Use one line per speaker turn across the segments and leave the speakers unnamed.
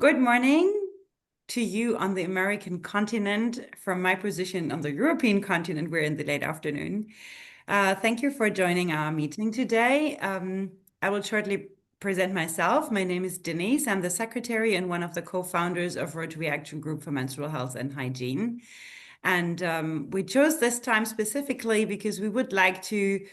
good morning to you on the American continent. From my position on the European continent, we're in the late afternoon. Thank you for joining our meeting today. I will shortly present myself. My name is Denise. I'm the secretary and one of the co-founders of Rotary Action Group for Menstrual Health and Hygiene. And we chose this time specifically because we would like to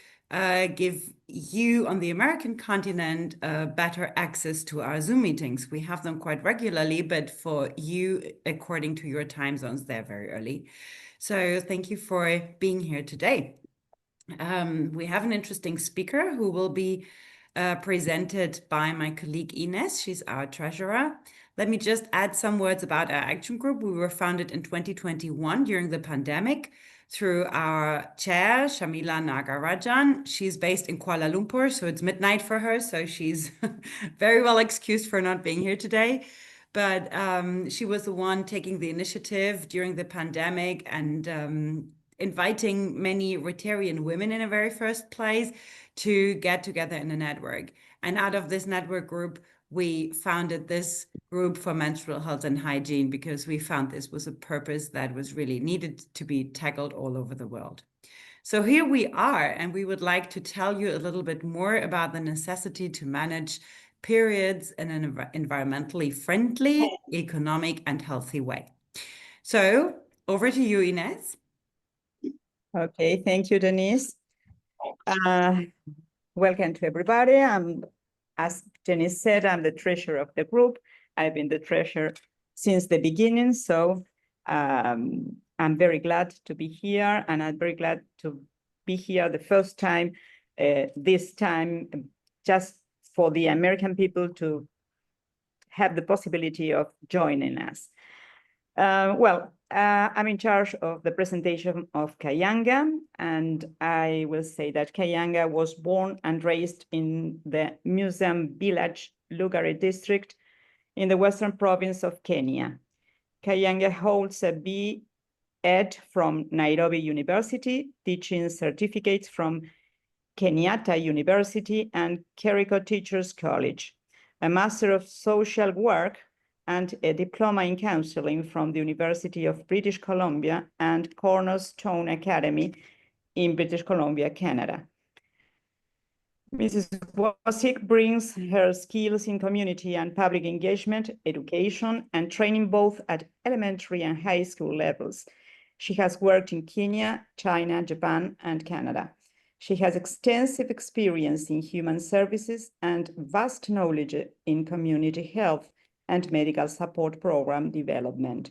give you on the American continent better access to our Zoom meetings. We have them quite regularly, but for you, according to your time zones, they're very early. So thank you for being here today. We have an interesting speaker who will be presented by my colleague Ines. She's our treasurer. Let me just add some words about our action group. We were founded in 2021 during the pandemic through our chair, Shamila Nagarajan. She's based in Kuala Lumpur, so it's midnight for her, so she's very well excused for not being here today. But she was the one taking the initiative during the pandemic and inviting many Rotarian women in the very first place to get together in a network. And out of this network group, we founded this group for menstrual health and hygiene because we found this was a purpose that was really needed to be tackled all over the world. So here we are, and we would like to tell you a little bit more about the necessity to manage periods in an environmentally friendly, economic, and healthy way. So over to you, Ines.
Okay, thank you, Denise. Welcome to everybody. As Denise said, I'm the treasurer of the group. I've been the treasurer since the beginning, so I'm very glad to be here, and I'm very glad to be here the first time, this time, just for the American people to have the possibility of joining us. I'm in charge of the presentation of Khayanga, and I will say that Khayanga was born and raised in the Museum Village, Lugari district in the western province of Kenya. Khayanga holds a B.Ed from Nairobi University, teaching certificates from Kenyatta University and Kericho Teachers College, a Master of Social Work and a diploma in counseling from the University of British Columbia and Cornerstone Academy in British Columbia, Canada. Mrs. Wasike brings her skills in community and public engagement, education, and training both at elementary and high school levels. She has worked in Kenya, China, Japan, and Canada. She has extensive experience in human services and vast knowledge in community health and medical support program development,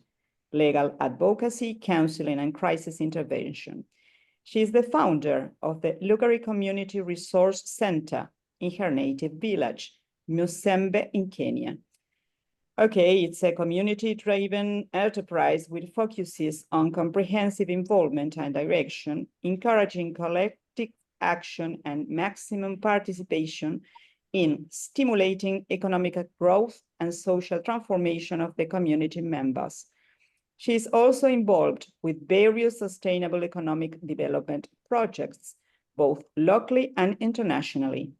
legal advocacy, counseling, and crisis intervention. She is the founder of the Lugari Community Resource Center in her native village, Musembe in Kenya. Okay, it's a community-driven enterprise with focuses on comprehensive involvement and direction, encouraging collective action and maximum participation in stimulating economic growth and social transformation of the community members. She is also involved with various sustainable economic development projects, both locally and internationally.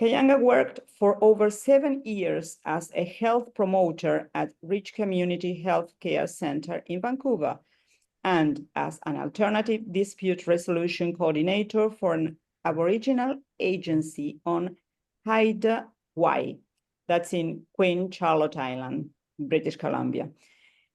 Khayanga worked for over 7 years as a health promoter at Rich Community Health Care Center in Vancouver and as an alternative dispute resolution coordinator for an Aboriginal agency on Haida Wai, that's in Queen Charlotte Island, British Columbia.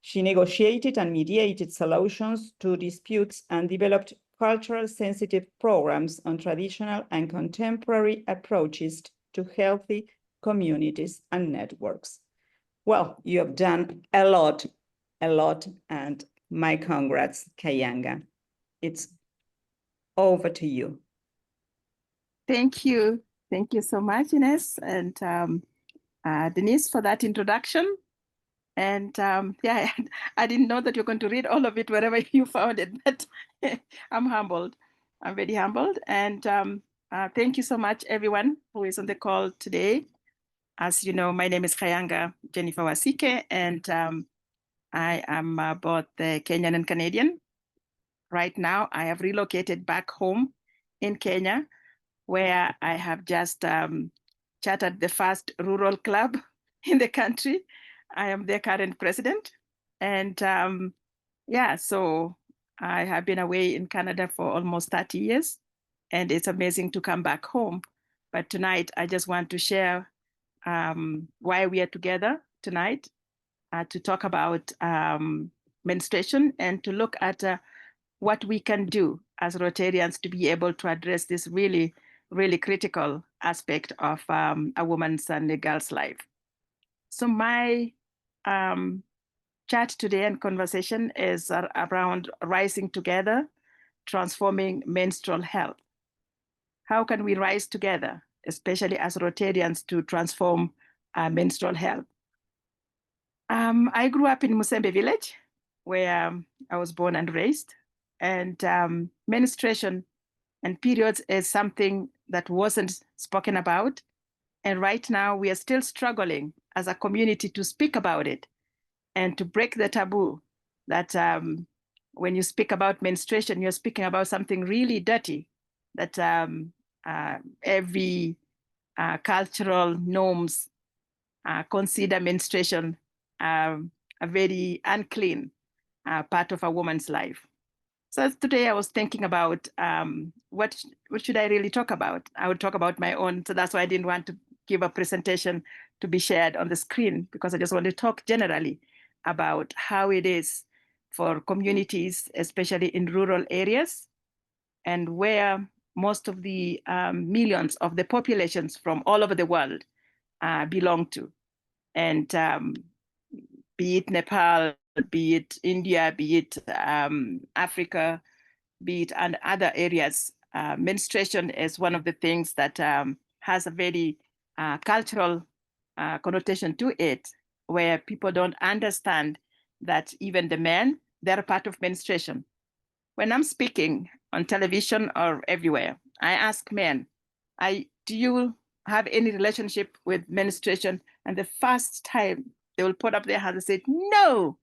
She negotiated and mediated solutions to disputes and developed cultural sensitive programs on traditional and contemporary approaches to healthy communities and networks. Well, you have done a lot, and my congrats, Khayanga. It's over to you.
Thank you. Thank you so much, Ines and Denise, for that introduction. And yeah, I didn't know that you're going to read all of it wherever you found it, but I'm humbled. I'm very humbled. And thank you so much, everyone who is on the call today. As you know, my name is Khayanga Jenipher Wasike, and I am both Kenyan and Canadian. Right now, I have relocated back home in Kenya, where I have just chartered the first rural club in the country. I am their current president. And yeah, so I have been away in Canada for almost 30 years, and it's amazing to come back home. But tonight, I just want to share why we are together tonight to talk about menstruation and to look at what we can do as Rotarians to be able to address this really, really critical aspect of a woman's and a girl's life. So my chat today and conversation is around rising together, transforming menstrual health. How can we rise together, especially as Rotarians, to transform menstrual health? I grew up in Musembe village, where I was born and raised. And menstruation and periods is something that wasn't spoken about. And right now, we are still struggling as a community to speak about it and to break the taboo that when you speak about menstruation, you're speaking about something really dirty, that every cultural norms consider menstruation a very unclean part of a woman's life. So today I was thinking about what should I really talk about? I would talk about my own. So that's why I didn't want to give a presentation to be shared on the screen, because I just want to talk generally about how it is for communities, especially in rural areas, and where most of the millions of the populations from all over the world belong to. And be it Nepal, be it India, be it Africa, be it and other areas, menstruation is one of the things that has a very cultural connotation to it, where people don't understand that even the men, they're a part of menstruation. When I'm speaking on television or everywhere, I ask men, do you have any relationship with menstruation? And the first time they will put up their hands and say, no,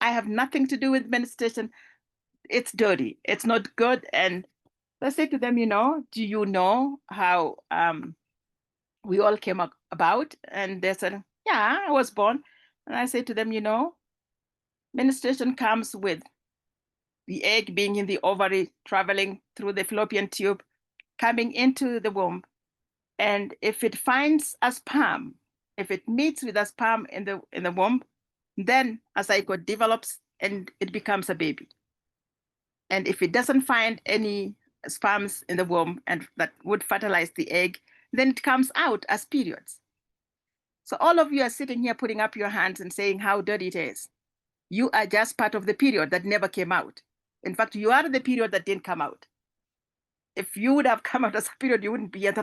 I have nothing to do with menstruation. It's dirty. It's not good. And I say to them, do you know how we all came about? And they said, yeah, I was born. And I say to them, menstruation comes with the egg being in the ovary, traveling through the fallopian tube, coming into the womb. And if it finds a sperm, if it meets with a sperm in the womb, then a zygote develops and it becomes a baby. And if it doesn't find any sperms in the womb and that would fertilize the egg, then it comes out as periods. So all of you are sitting here putting up your hands and saying how dirty it is. You are just part of the period that never came out. In fact, you are the period that didn't come out. If you would have come out as a period, you wouldn't be here.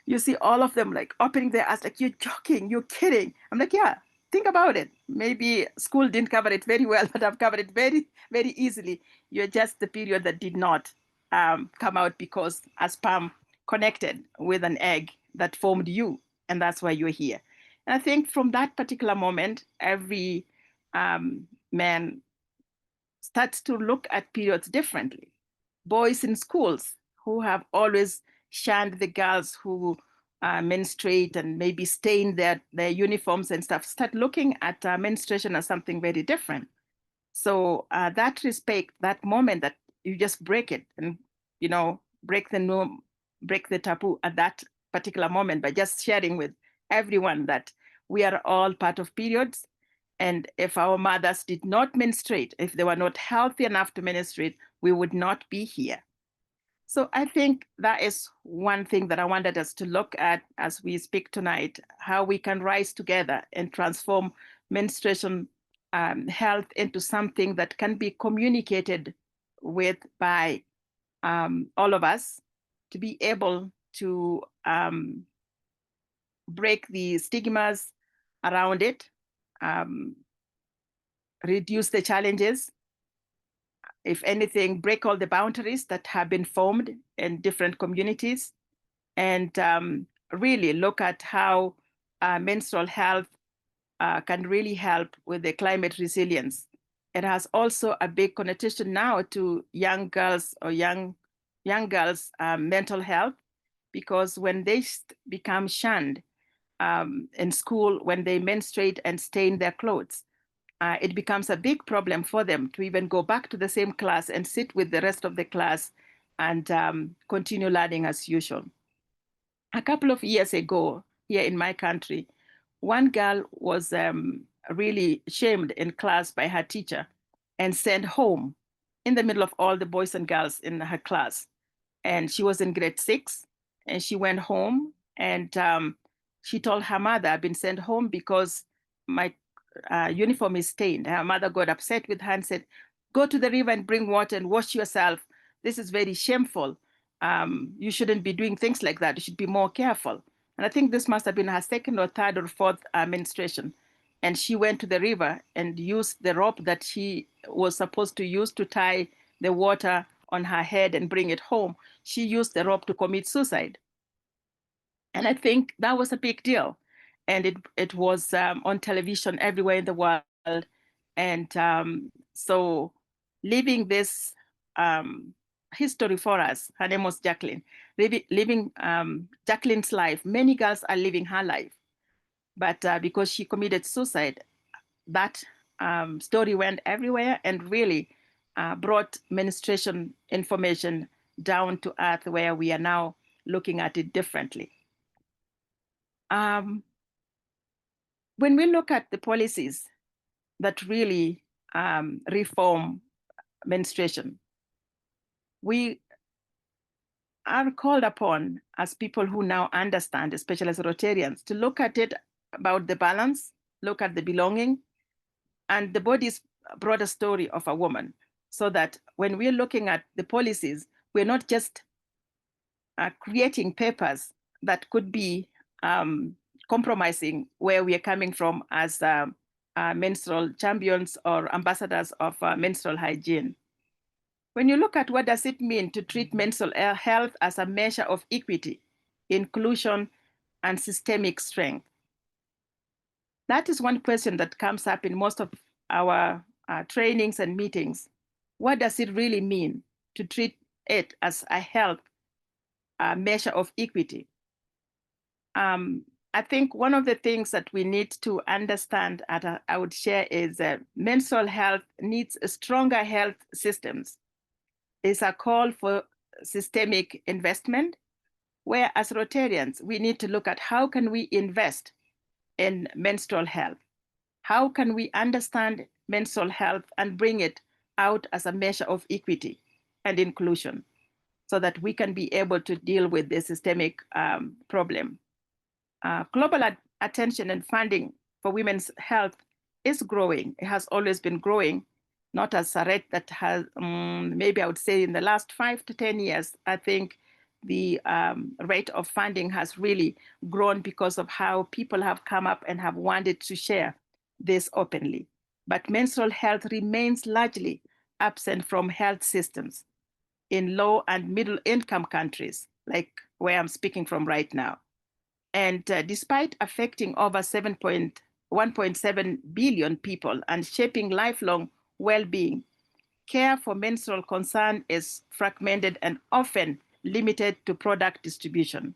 You see all of them like opening their eyes, like, you're joking, you're kidding. I'm like, yeah, think about it. Maybe school didn't cover it very well, but I've covered it very, very easily. You're just the period that did not come out because a sperm connected with an egg that formed you, and that's why you're here. And I think from that particular moment, every man starts to look at periods differently. Boys in schools who have always shunned the girls who menstruate and maybe stain their uniforms and stuff, start looking at menstruation as something very different. So that respect, that moment that you just break it and, break the norm, break the taboo at that particular moment by just sharing with everyone that we are all part of periods. And if our mothers did not menstruate, if they were not healthy enough to menstruate, we would not be here. So I think that is one thing that I wanted us to look at as we speak tonight, how we can rise together and transform menstruation health into something that can be communicated with by all of us to be able to break the stigmas around it, reduce the challenges, if anything, break all the boundaries that have been formed in different communities, and really look at how menstrual health can really help with the climate resilience. It has also a big connotation now to young girls or young girls' mental health, because when they become shunned in school when they menstruate and stain their clothes. It becomes a big problem for them to even go back to the same class and sit with the rest of the class and continue learning as usual. A couple of years ago, here in my country, one girl was really shamed in class by her teacher and sent home in the middle of all the boys and girls in her class. And she was in grade 6, and she went home, and she told her mother, I've been sent home because my uniform is stained. Her mother got upset with her and said, go to the river and bring water and wash yourself. This is very shameful. You shouldn't be doing things like that. You should be more careful. And I think this must have been her second or third or fourth menstruation. And she went to the river and used the rope that she was supposed to use to tie the water on her head and bring it home. She used the rope to commit suicide. And I think that was a big deal. And it was on television everywhere in the world. And so leaving this history for us, her name was Jacqueline, living Jacqueline's life. Many girls are living her life. But because she committed suicide, that story went everywhere and really brought menstruation information down to earth, where we are now looking at it differently. When we look at the policies that really reform menstruation, we are called upon as people who now understand, especially as Rotarians, to look at it about the balance, look at the belonging, and the body's broader story of a woman, so that when we're looking at the policies, we're not just creating papers that could be compromising where we are coming from as menstrual champions or ambassadors of menstrual hygiene. When you look at what does it mean to treat menstrual health as a measure of equity, inclusion, and systemic strength, that is one question that comes up in most of our trainings and meetings. What does it really mean to treat it as a health measure of equity? I think one of the things that we need to understand, I would share, is that menstrual health needs stronger health systems. It's a call for systemic investment, where as Rotarians, we need to look at how can we invest in menstrual health? How can we understand menstrual health and bring it out as a measure of equity and inclusion, so that we can be able to deal with the systemic problem? Global attention and funding for women's health is growing. It has always been growing, not as a rate that has, maybe I would say in the last 5 to 10 years, I think the rate of funding has really grown because of how people have come up and have wanted to share this openly. But menstrual health remains largely absent from health systems in low and middle income countries, like where I'm speaking from right now. And despite affecting over 1.7 billion people and shaping lifelong well-being, care for menstrual concern is fragmented and often limited to product distribution.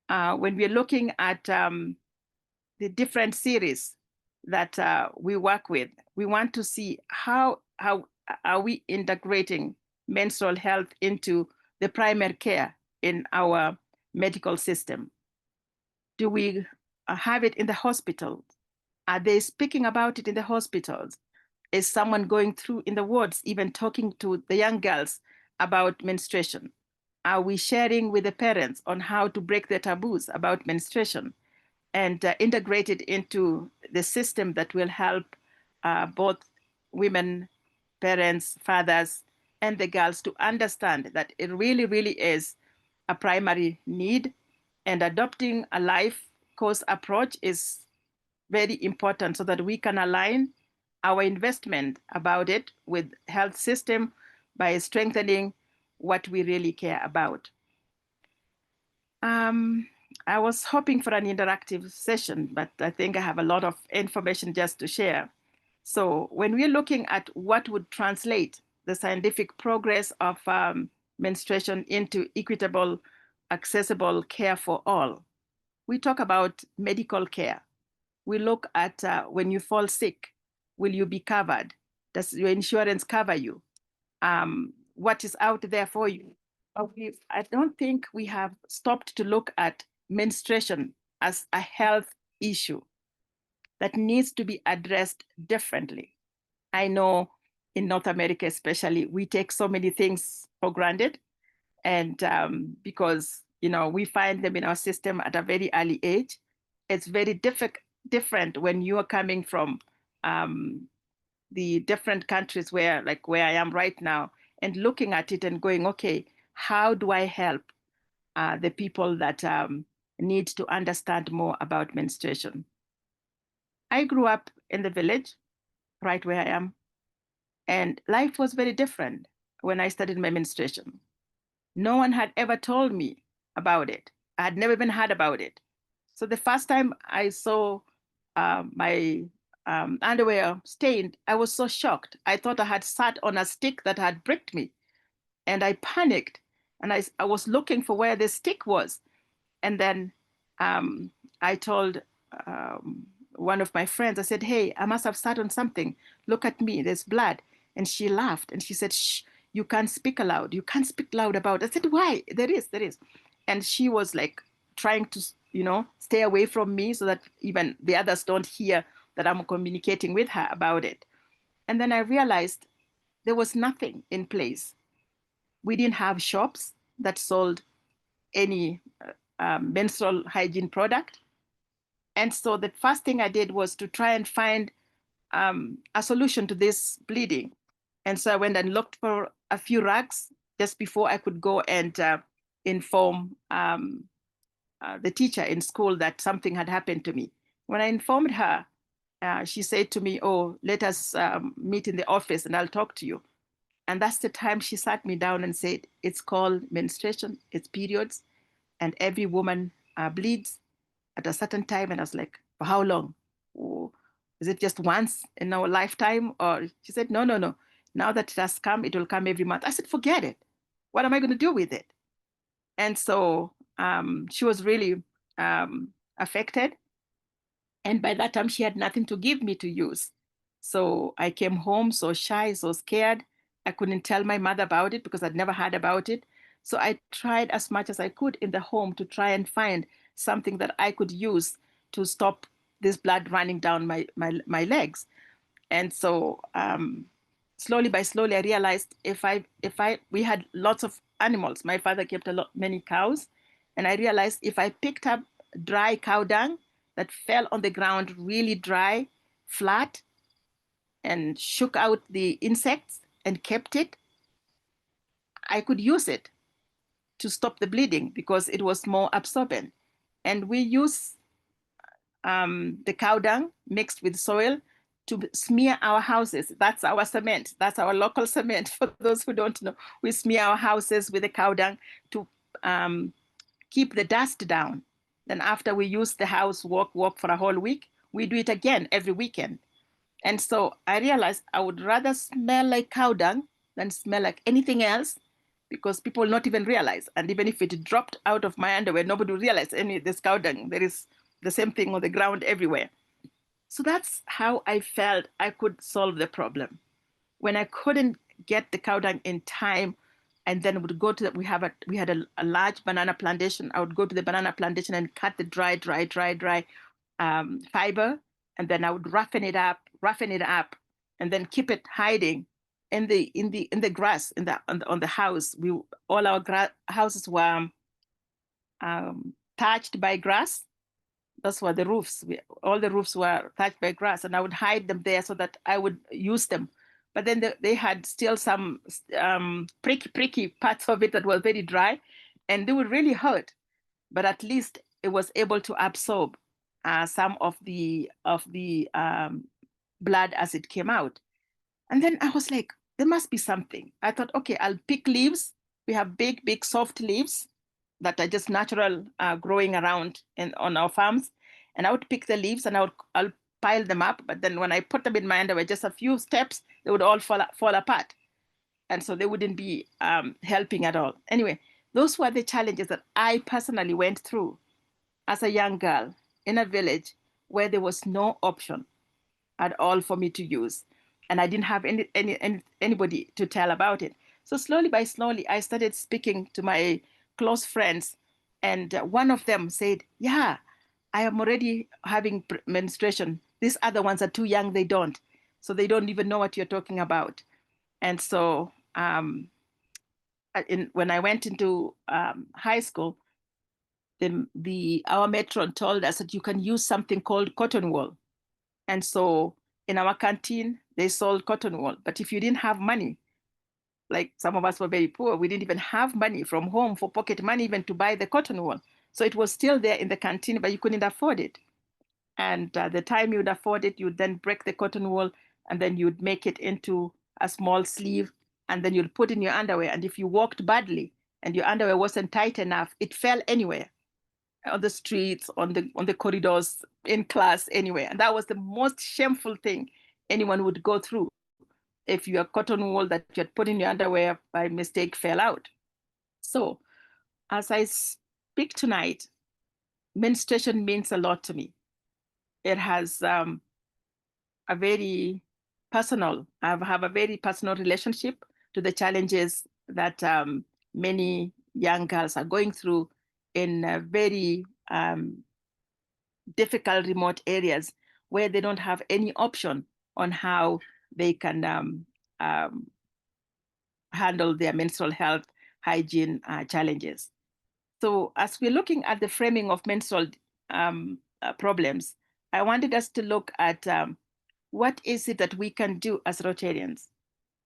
When we're looking at the different series that we work with, we want to see how are we integrating menstrual health into the primary care in our medical system. Do we have it in the hospital? Are they speaking about it in the hospitals? Is someone going through in the wards, even talking to the young girls about menstruation? Are we sharing with the parents on how to break the taboos about menstruation and integrate it into the system that will help both women, parents, fathers, and the girls to understand that it really, really is a primary need, and adopting a life course approach is very important, so that we can align our investment about it with health system by strengthening what we really care about. I was hoping for an interactive session, but I think I have a lot of information just to share. So when we're looking at what would translate the scientific progress of menstruation into equitable, accessible care for all, we talk about medical care. We look at when you fall sick, will you be covered? Does your insurance cover you? What is out there for you? But I don't think we have stopped to look at menstruation as a health issue that needs to be addressed differently. I know in North America, especially, we take so many things for granted. And because, we find them in our system at a very early age, it's very different when you are coming from the different countries where I am right now, and looking at it and going, okay, how do I help the people that need to understand more about menstruation? I grew up in the village, right where I am, and life was very different when I started my menstruation. No one had ever told me about it. I had never even heard about it. So the first time I saw my underwear stained, I was so shocked. I thought I had sat on a stick that had pricked me. And I panicked. And I was looking for where the stick was. And then I told one of my friends, I said, hey, I must have sat on something. Look at me, there's blood. And she laughed and she said, shh, you can't speak aloud. You can't speak loud about it. I said, why? There is. And she was like trying to, stay away from me so that even the others don't hear that I'm communicating with her about it. And then I realized there was nothing in place. We didn't have shops that sold any menstrual hygiene product. And so the first thing I did was to try and find a solution to this bleeding. And so I went and looked for a few rags just before I could go and inform the teacher in school that something had happened to me. When I informed her, she said to me, oh, let us meet in the office and I'll talk to you. And that's the time she sat me down and said, it's called menstruation, it's periods, and every woman bleeds at a certain time. And I was like, for how long? Oh, is it just once in our lifetime? Or she said, no. Now that it has come, it will come every month. I said, forget it. What am I going to do with it? And so she was really affected. And by that time, she had nothing to give me to use. So I came home so shy, so scared. I couldn't tell my mother about it because I'd never heard about it. So I tried as much as I could in the home to try and find something that I could use to stop this blood running down my legs. And so slowly by slowly, I realized we had lots of animals. My father kept many cows. And I realized if I picked up dry cow dung that fell on the ground, really dry, flat, and shook out the insects and kept it, I could use it to stop the bleeding because it was more absorbent. And we use the cow dung mixed with soil to smear our houses. That's our cement. That's our local cement. For those who don't know, we smear our houses with the cow dung to keep the dust down. Then after we use the house, walk for a whole week, we do it again every weekend. And so I realized I would rather smell like cow dung than smell like anything else, because people will not even realize. And even if it dropped out of my underwear, nobody will realize any of this cow dung. There is the same thing on the ground everywhere. So that's how I felt I could solve the problem. When I couldn't get the cow dung in time, and then would go to we had a large banana plantation. I would go to the banana plantation and cut the dry fiber, and then I would roughen it up, and then keep it hiding in the grass on the house. All our houses were thatched by grass. Those were the roofs. All the roofs were thatched by grass, and I would hide them there so that I would use them. But then they had still some pricky parts of it that were very dry, and they would really hurt. But at least it was able to absorb some of the blood as it came out. And then I was like, there must be something. I thought, okay, I'll pick leaves. We have big, soft leaves that are just natural growing around on our farms. And I would pick the leaves and I'll pile them up. But then when I put them in my underwear, just a few steps, they would all fall apart. And so they wouldn't be helping at all. Anyway, those were the challenges that I personally went through. as a young girl in a village where there was no option at all for me to use. And I didn't have anybody to tell about it. So slowly by slowly, I started speaking to my close friends. And one of them said, yeah, I am already having menstruation. These other ones are too young, they don't. So they don't even know what you're talking about. And so when I went into high school, our matron told us that you can use something called cotton wool. And so in our canteen, they sold cotton wool. But if you didn't have money, like some of us were very poor, we didn't even have money from home for pocket money even to buy the cotton wool. So it was still there in the canteen, but you couldn't afford it. And the time you'd afford it, you'd then break the cotton wool and then you'd make it into a small sleeve and then you'd put in your underwear. And if you walked badly and your underwear wasn't tight enough, it fell anywhere, on the streets, on the corridors, in class, anywhere. And that was the most shameful thing anyone would go through if your cotton wool that you had put in your underwear by mistake fell out. So as I speak tonight, menstruation means a lot to me. It has I have a very personal relationship to the challenges that many young girls are going through in very difficult remote areas where they don't have any option on how they can handle their menstrual health hygiene challenges. So as we're looking at the framing of menstrual problems, I wanted us to look at what is it that we can do as Rotarians.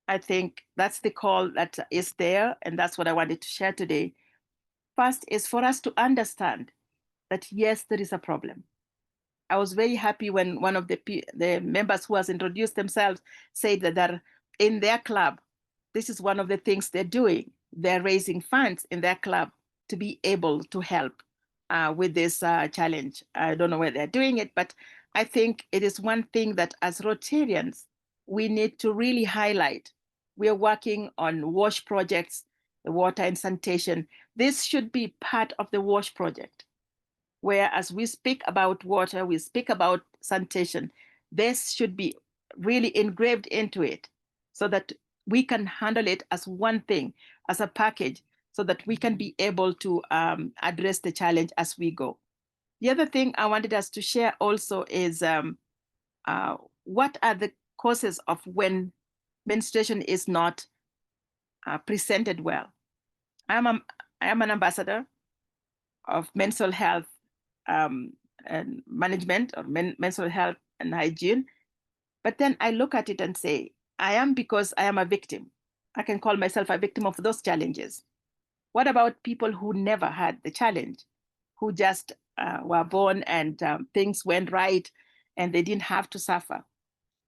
I think that's the call that is there, and that's what I wanted to share today. First is for us to understand that yes, there is a problem. I was very happy when one of the members who has introduced themselves said that in their club, this is one of the things they're doing. They're raising funds in their club to be able to help with this challenge. I don't know where they're doing it, but I think it is one thing that as Rotarians, we need to really highlight. We are working on WASH projects, the water and sanitation. This should be part of the WASH project, where as we speak about water, we speak about sanitation. This should be really engraved into it so that we can handle it as one thing, as a package, so that we can be able to address the challenge as we go. The other thing I wanted us to share also is what are the causes of when menstruation is not presented well. I am an ambassador of menstrual health and management, or menstrual health and hygiene. But then I look at it and say, I am because I am a victim. I can call myself a victim of those challenges. What about people who never had the challenge, who just were born and things went right and they didn't have to suffer?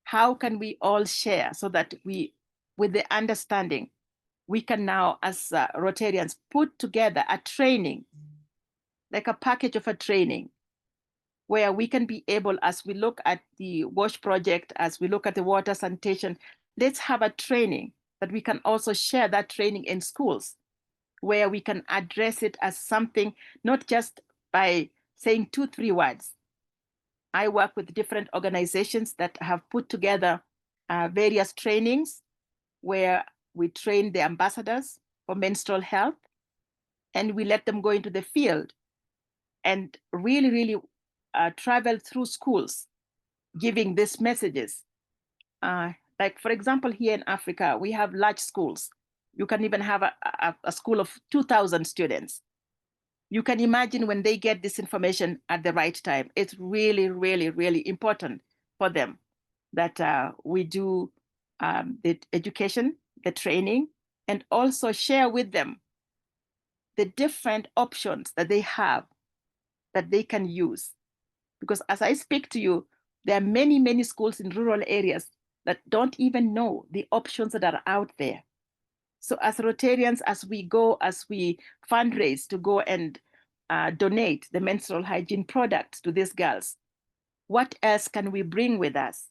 How can we all share so that we, with the understanding, we can now, as Rotarians, put together a training, like a package of a training, where we can be able, as we look at the WASH project, as we look at the water sanitation, let's have a training that we can also share that training in schools, where we can address it as something, not just by saying 2-3 words. I work with different organizations that have put together various trainings where we train the ambassadors for menstrual health, and we let them go into the field and really travel through schools, giving these messages. Like, for example, here in Africa, we have large schools. You can even have a school of 2,000 students. You can imagine when they get this information at the right time. It's really important for them that we do the education, the training, and also share with them the different options that they have that they can use. Because as I speak to you, there are many schools in rural areas that don't even know the options that are out there. So as Rotarians, as we fundraise to go and donate the menstrual hygiene products to these girls, what else can we bring with us?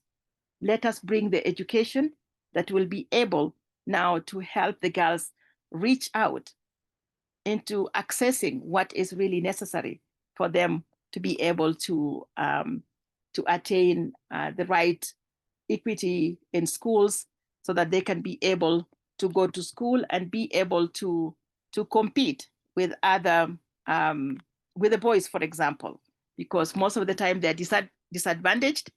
Let us bring the education that will be able now to help the girls reach out into accessing what is really necessary for them to be able to attain the right equity in schools, so that they can be able to go to school and be able to compete with other with the boys, for example, because most of the time they're disadvantaged,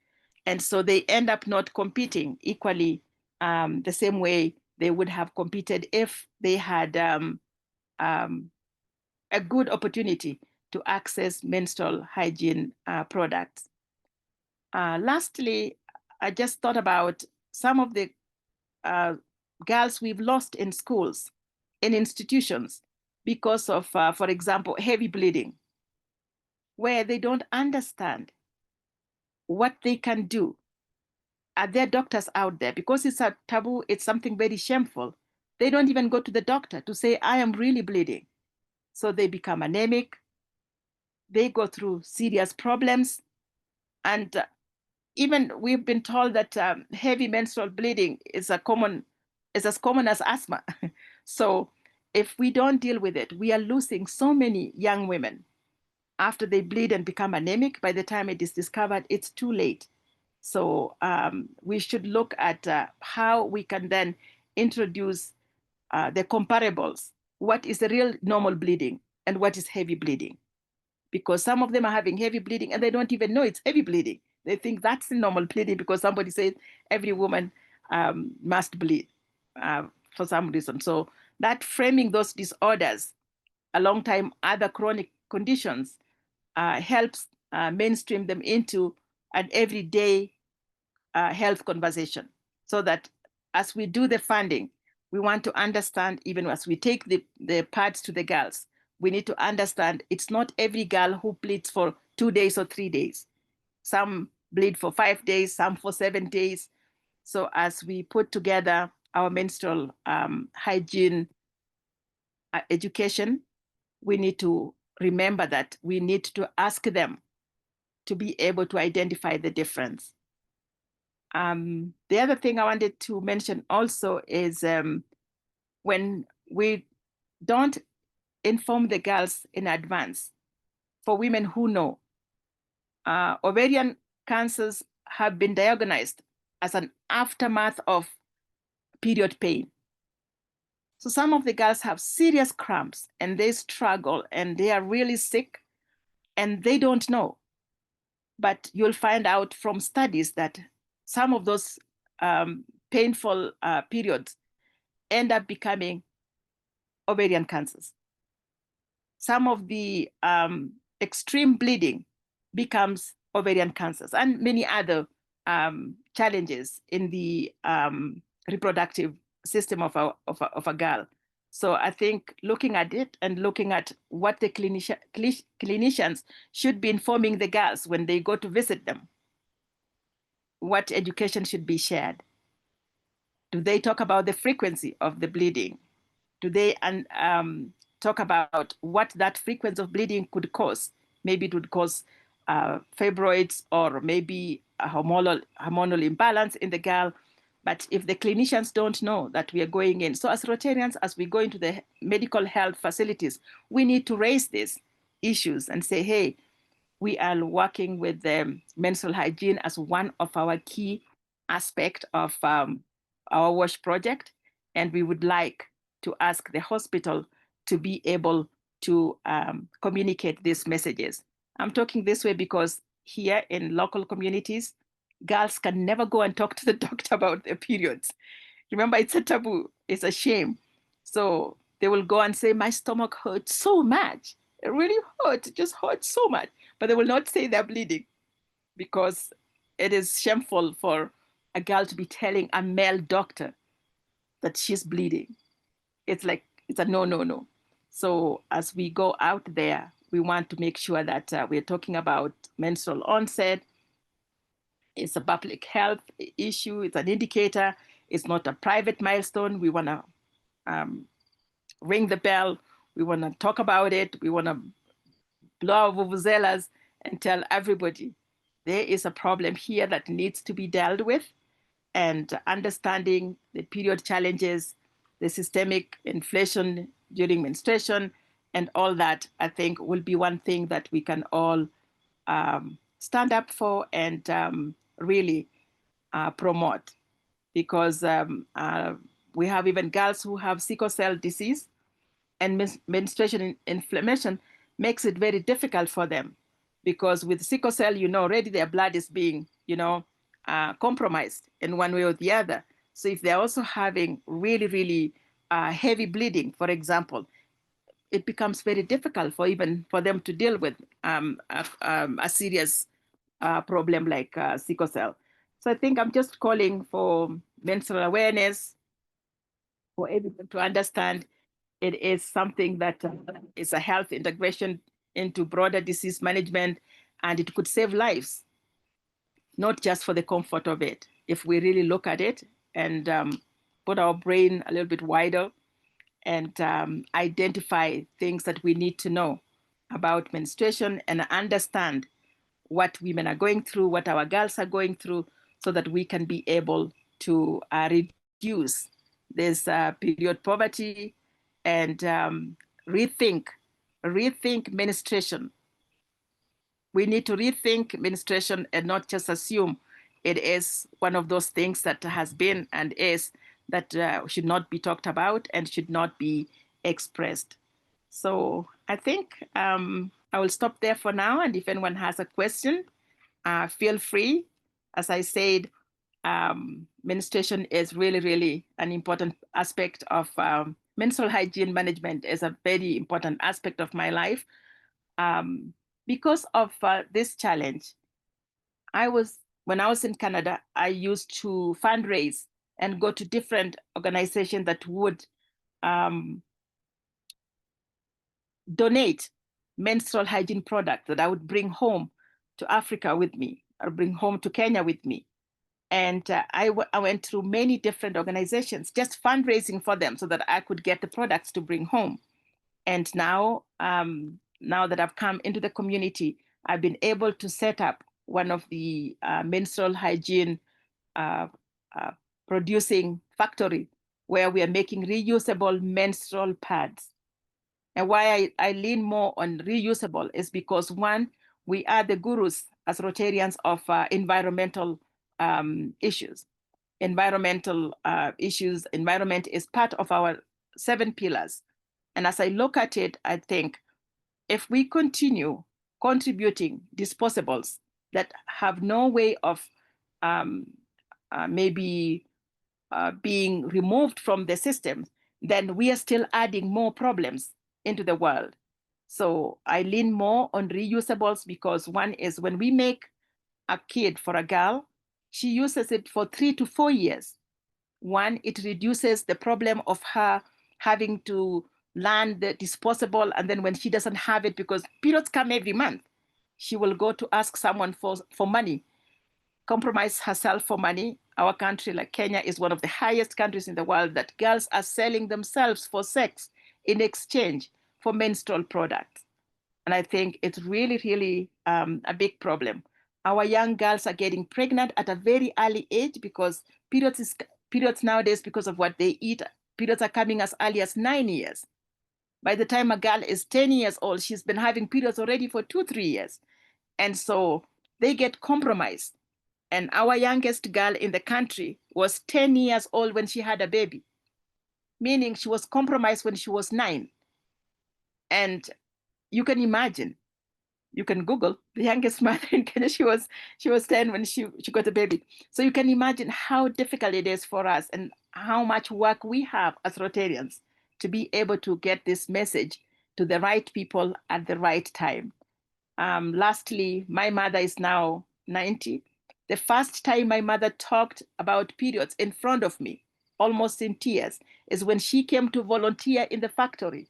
and so they end up not competing equally the same way they would have competed if they had a good opportunity to access menstrual hygiene products. Lastly, I just thought about some of the girls we've lost in schools, in institutions, because of, for example, heavy bleeding, where they don't understand what they can do. Are there doctors out there? Because it's a taboo, it's something very shameful. They don't even go to the doctor to say, I am really bleeding. So they become anemic. They go through serious problems. And even we've been told that heavy menstrual bleeding is as common as asthma. So if we don't deal with it, we are losing so many young women. After they bleed and become anemic, by the time it is discovered, it's too late. So we should look at how we can then introduce the comparables. What is the real normal bleeding and what is heavy bleeding? Because some of them are having heavy bleeding and they don't even know it's heavy bleeding. They think that's the normal bleeding because somebody says every woman must bleed for some reason. So that framing those disorders alongside other chronic conditions helps mainstream them into an everyday health conversation, so that as we do the funding, we want to understand, even as we take the parts to the girls, we need to understand it's not every girl who bleeds for 2 days or 3 days. Some bleed for 5 days, some for 7 days. So as we put together our menstrual hygiene education, we need to remember that we need to ask them to be able to identify the difference. The other thing I wanted to mention also is when we don't inform the girls in advance, for women who know, ovarian cancers have been diagnosed as an aftermath of period pain. So some of the girls have serious cramps and they struggle and they are really sick and they don't know. But you'll find out from studies that some of those painful periods end up becoming ovarian cancers. Some of the extreme bleeding becomes ovarian cancers, and many other challenges in the reproductive system of a girl. So I think looking at it and looking at what the clinicians should be informing the girls when they go to visit them, what education should be shared. Do they talk about the frequency of the bleeding? Do they talk about what that frequency of bleeding could cause? Maybe it would cause fibroids, or maybe a hormonal imbalance in the girl. But if the clinicians don't know that we are going in, so as Rotarians, as we go into the medical health facilities, we need to raise these issues and say, hey, we are working with menstrual hygiene as one of our key aspects of our WASH project, and we would like to ask the hospital to be able to communicate these messages. I'm talking this way because here in local communities, girls can never go and talk to the doctor about their periods. Remember, it's a taboo, it's a shame. So they will go and say, my stomach hurts so much. It really hurts, it just hurts so much. But they will not say they're bleeding, because it is shameful for a girl to be telling a male doctor that she's bleeding. It's like, it's a no, no, no. So as we go out there, we want to make sure that we're talking about menstrual onset. It's a public health issue. It's an indicator. It's not a private milestone. We want to ring the bell. We want to talk about it. We want to blow our vuvuzelas and tell everybody there is a problem here that needs to be dealt with, and understanding the period challenges, the systemic inflation during menstruation, and all that, I think will be one thing that we can all stand up for and really promote, because we have even girls who have sickle cell disease, and menstruation inflammation makes it very difficult for them, because with sickle cell, already their blood is being, compromised in one way or the other. So if they're also having really, really heavy bleeding, for example, it becomes very difficult for them to deal with a serious problem like sickle cell. So I think I'm just calling for menstrual awareness, for everyone to understand it is something that is a health integration into broader disease management, and it could save lives, not just for the comfort of it. If we really look at it and put our brain a little bit wider and identify things that we need to know about menstruation and understand what women are going through, what our girls are going through, so that we can be able to reduce this period poverty and rethink menstruation. We need to rethink menstruation and not just assume it is one of those things that has been and is that should not be talked about and should not be expressed. So I think I will stop there for now. And if anyone has a question, feel free. As I said, menstruation is really, really an important aspect of menstrual hygiene management is a very important aspect of my life. Because of this challenge, when I was in Canada, I used to fundraise and go to different organizations that would donate menstrual hygiene products that I would bring home to Africa with me, or bring home to Kenya with me. And I went through many different organizations, just fundraising for them so that I could get the products to bring home. And now that I've come into the community, I've been able to set up one of the menstrual hygiene producing factory where we are making reusable menstrual pads. And why I lean more on reusable is because, one, we are the gurus as Rotarians of environmental issues. Environment is part of our 7 pillars. And as I look at it, I think if we continue contributing disposables that have no way of being removed from the system, then we are still adding more problems into the world. So I lean more on reusables because, one is, when we make a kid for a girl, she uses it for 3 to 4 years. One, it reduces the problem of her having to learn the disposable, and then when she doesn't have it, because periods come every month, she will go to ask someone for money, compromise herself for money. Our country, like Kenya, is one of the highest countries in the world that girls are selling themselves for sex in exchange for menstrual products. And I think it's really, really a big problem. Our young girls are getting pregnant at a very early age because periods nowadays, because of what they eat, periods are coming as early as 9 years. By the time a girl is 10 years old, she's been having periods already for 2-3 years. And so they get compromised. And our youngest girl in the country was 10 years old when she had a baby, meaning she was compromised when she was 9. And you can imagine, you can Google the youngest mother in Kenya. She was 10 when she got a baby. So you can imagine how difficult it is for us and how much work we have as Rotarians to be able to get this message to the right people at the right time. Lastly, my mother is now 90. The first time my mother talked about periods in front of me, almost in tears, is when she came to volunteer in the factory.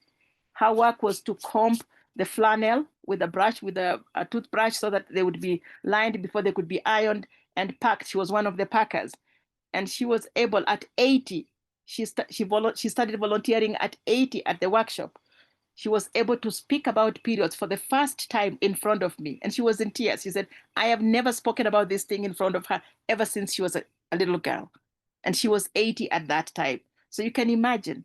Her work was to comb the flannel with a brush, with a toothbrush, so that they would be lined before they could be ironed and packed. She was one of the packers. And she was able at 80, she started volunteering at 80 at the workshop. She was able to speak about periods for the first time in front of me. And she was in tears. She said, I have never spoken about this thing in front of her ever since she was a little girl. And she was 80 at that time. So you can imagine,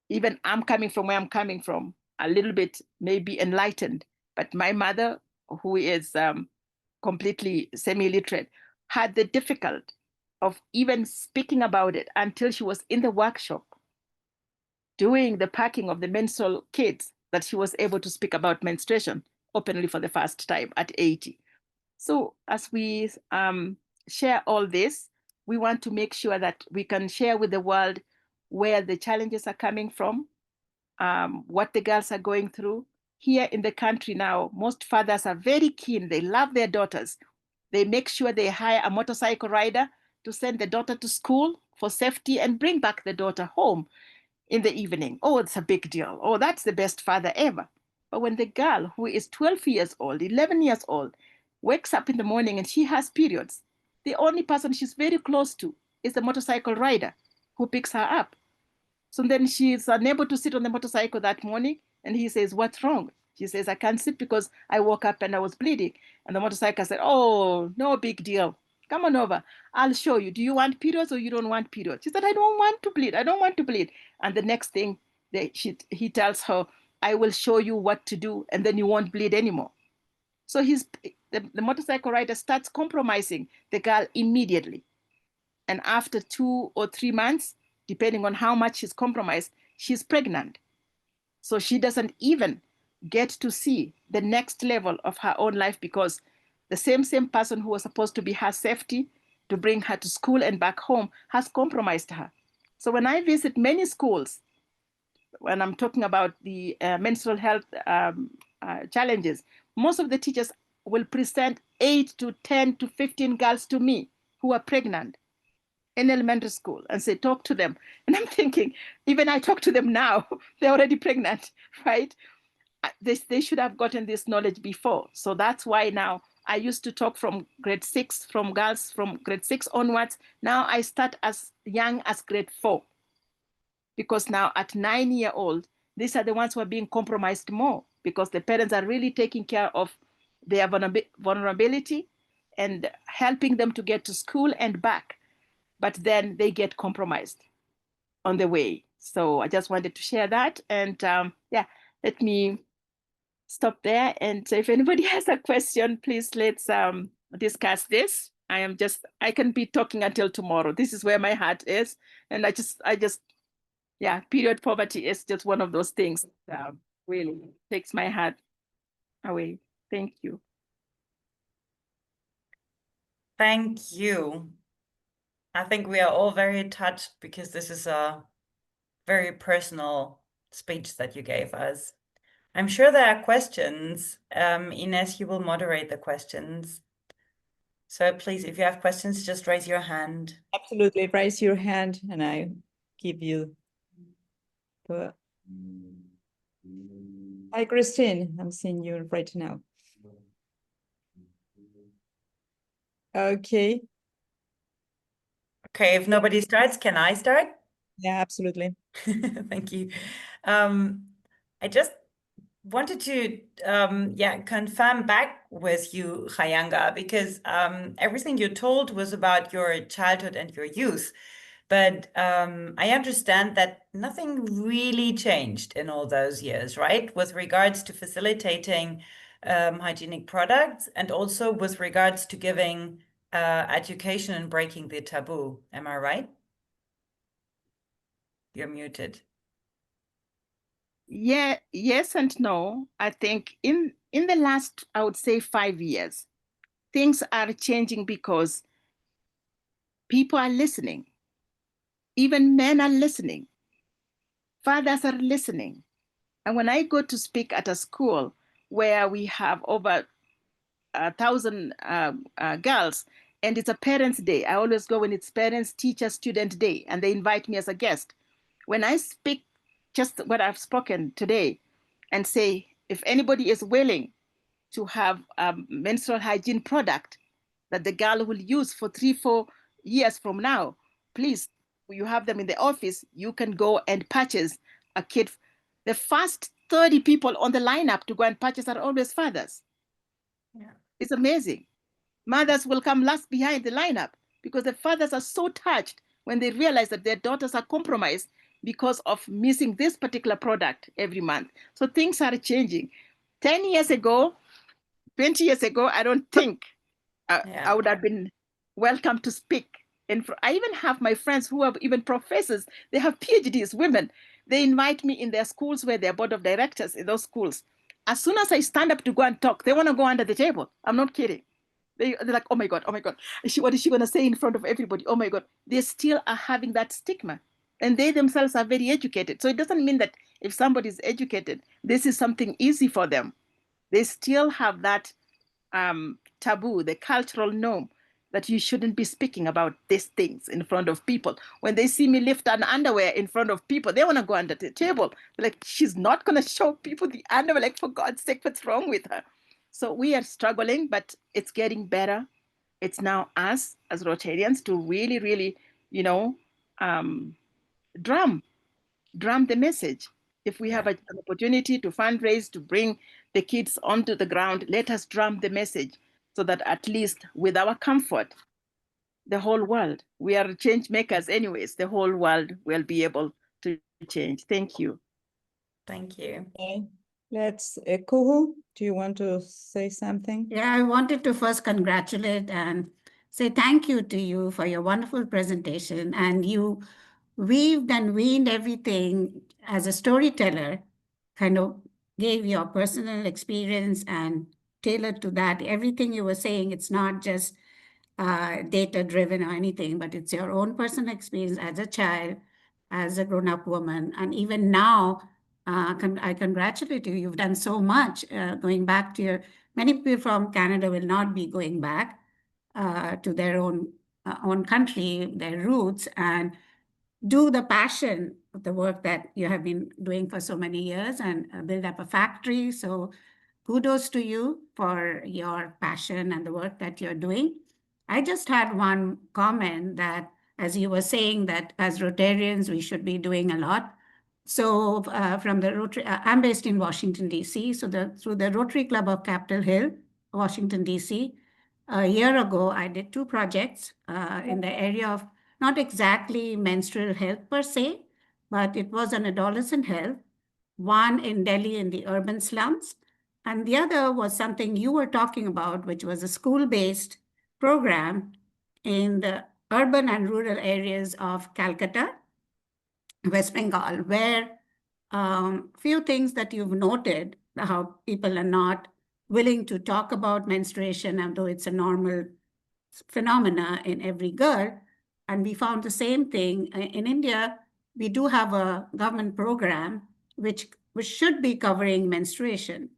even I'm coming from where I'm coming from, a little bit maybe enlightened. But my mother, who is completely semi-literate, had the difficulty of even speaking about it until she was in the workshop doing the packing of the menstrual kits, that she was able to speak about menstruation openly for the first time at 80. So as we share all this, we want to make sure that we can share with the world where the challenges are coming from, what the girls are going through. Here in the country now, most fathers are very keen. They love their daughters. They make sure they hire a motorcycle rider to send the daughter to school for safety and bring back the daughter home in the evening. Oh, it's a big deal. Oh, that's the best father ever. But when the girl who is 12 years old, 11 years old, wakes up in the morning and she has periods, the only person she's very close to is the motorcycle rider who picks her up. So then she's unable to sit on the motorcycle that morning, and he says, "What's wrong?" She says, "I can't sit because I woke up and I was bleeding." And the motorcycle said, "Oh, no big deal. Come on over. I'll show you. Do you want periods or you don't want periods?" She said, "I don't want to bleed. I don't want to bleed." And the next thing he tells her, "I will show you what to do, and then you won't bleed anymore." So the motorcycle rider starts compromising the girl immediately. And after 2 or 3 months, depending on how much she's compromised, she's pregnant. So she doesn't even get to see the next level of her own life, because the same person who was supposed to be her safety to bring her to school and back home has compromised her. So when I visit many schools, when I'm talking about the menstrual health challenges, most of the teachers will present 8 to 10 to 15 girls to me who are pregnant in elementary school and say, talk to them. And I'm thinking, even I talk to them now, they're already pregnant, right? They should have gotten this knowledge before. So that's why now I used to talk from grade 6, from girls from grade 6 onwards. Now I start as young as grade 4. Because now at 9-year-old, these are the ones who are being compromised more, because the parents are really taking care of their vulnerability and helping them to get to school and back. But then they get compromised on the way. So I just wanted to share that. And yeah, let me stop there. And so if anybody has a question, please let's discuss this. I can be talking until tomorrow. This is where my heart is. And yeah, period poverty is just one of those things that really takes my heart away. Thank you.
Thank you. I think we are all very touched, because this is a very personal speech that you gave us. I'm sure there are questions. Ines, you will moderate the questions. So please, if you have questions, just raise your hand.
Absolutely, raise your hand and I give you the... Hi, Christine, I'm seeing you right now. Okay.
Okay, if nobody starts, can I start?
Yeah, absolutely.
Thank you. I just wanted to confirm back with you, Khayanga, because everything you told was about your childhood and your youth. But I understand that nothing really changed in all those years, right? With regards to facilitating hygienic products, and also with regards to giving education and breaking the taboo. Am I right? You're muted.
Yeah, yes and no. I think in the last, I would say 5 years, things are changing because people are listening. Even men are listening. Fathers are listening. And when I go to speak at a school where we have over 1,000 girls, and it's a parents' day, I always go when it's parents, teacher, student day, and they invite me as a guest. When I speak just what I've spoken today and say, if anybody is willing to have a menstrual hygiene product that the girl will use for 3-4 years from now, please, you have them in the office, you can go and purchase a kit. The first 30 people on the lineup to go and purchase are always fathers.
Yeah.
It's amazing. Mothers will come last behind the lineup because the fathers are so touched when they realize that their daughters are compromised. because of missing this particular product every month. So things are changing. 10 years ago, 20 years ago, I don't think I would have been welcome to speak. And I even have my friends who are even professors. They have PhDs, women. They invite me in their schools where they're board of directors in those schools. As soon as I stand up to go and talk, they want to go under the table. I'm not kidding. They're like, oh my God, what is she going to say in front of everybody? Oh my God. They still are having that stigma. And they themselves are very educated. So it doesn't mean that if somebody is educated, this is something easy for them. They still have that taboo, the cultural norm that you shouldn't be speaking about these things in front of people. When they see me lift an underwear in front of people, they want to go under the table. They're like, she's not going to show people the underwear. Like, for God's sake, what's wrong with her? So we are struggling, but it's getting better. It's now us as Rotarians to really, really, drum the message. If we have an opportunity to fundraise, to bring the kids onto the ground, let us drum the message so that at least with our comfort, the whole world, we are change makers anyways, the whole world will be able to change. Thank you.
Thank you.
Okay. Let's, Kuhu, do you want to say something?
Yeah, I wanted to first congratulate and say thank you to you for your wonderful presentation. And you weaved and weaned everything as a storyteller, kind of gave your personal experience and tailored to that. Everything you were saying, it's not just data driven or anything, but it's your own personal experience as a child, as a grown up woman. And even now, I congratulate you. You've done so much going back to your, many people from Canada will not be going back to their own country, their roots, and do the passion of the work that you have been doing for so many years and build up a factory. So kudos to you for your passion and the work that you're doing. I just had one comment that, as you were saying, that as Rotarians, we should be doing a lot. So from the Rotary, I'm based in Washington, D.C. So through the Rotary Club of Capitol Hill, Washington, D.C., a year ago, I did 2 projects in the area of not exactly menstrual health per se, but it was on adolescent health, one in Delhi in the urban slums, and the other was something you were talking about, which was a school-based program in the urban and rural areas of Calcutta, West Bengal, where few things that you've noted, how people are not willing to talk about menstruation, although it's a normal phenomena in every girl. And we found the same thing in India. We do have a government program which should be covering menstruation.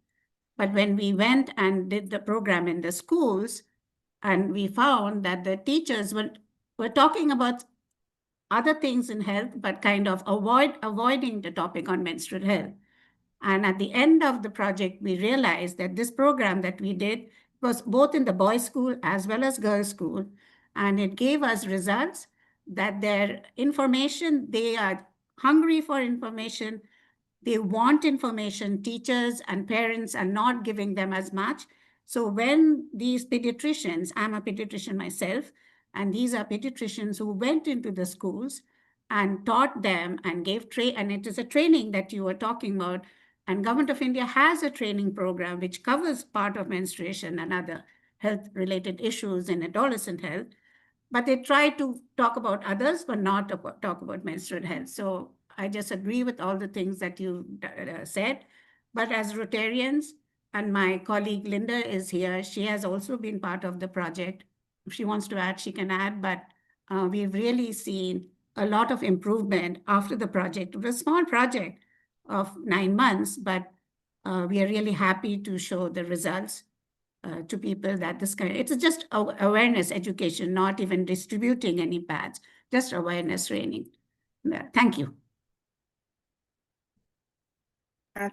But when we went and did the program in the schools, and we found that the teachers were talking about other things in health, but kind of avoiding the topic on menstrual health. And at the end of the project, we realized that this program that we did was both in the boys' school as well as girls' school. And it gave us results that their information, they are hungry for information. They want information. Teachers and parents are not giving them as much. So when these pediatricians, I'm a pediatrician myself, and these are pediatricians who went into the schools and taught them and gave and it is a training that you were talking about. And Government of India has a training program which covers part of menstruation and other health-related issues in adolescent health. But they try to talk about others, but not talk about menstrual health. So I just agree with all the things that you said. But as Rotarians, and my colleague Linda is here, she has also been part of the project. If she wants to add, she can add, but we've really seen a lot of improvement after the project. It was a small project of 9 months, but we are really happy to show the results to people that this kind it's just awareness education, not even distributing any pads, just awareness training. Thank you.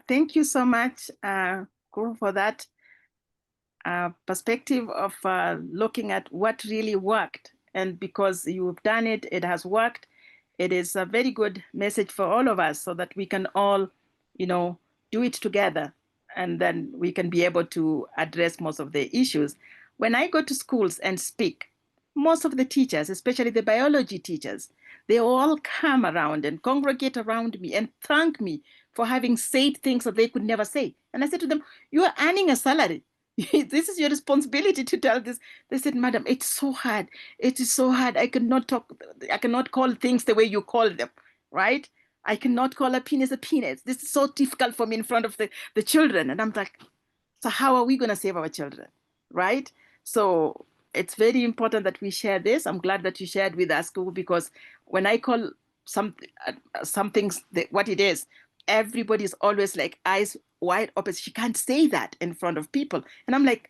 Thank you so much, Guru, for that perspective of looking at what really worked. And because you've done it, it has worked. It is a very good message for all of us so that we can all, do it together. And then we can be able to address most of the issues. When I go to schools and speak, most of the teachers, especially the biology teachers, they all come around and congregate around me and thank me for having said things that they could never say. And I said to them, you are earning a salary. This is your responsibility to tell this. They said, madam, it's so hard. It is so hard. I cannot call things the way you call them, right? I cannot call a penis a penis. This is so difficult for me in front of the children. And I'm like, so how are we going to save our children, right? So it's very important that we share this. I'm glad that you shared with us, because when I call some things what it is, everybody's always like eyes wide open. She can't say that in front of people. And I'm like,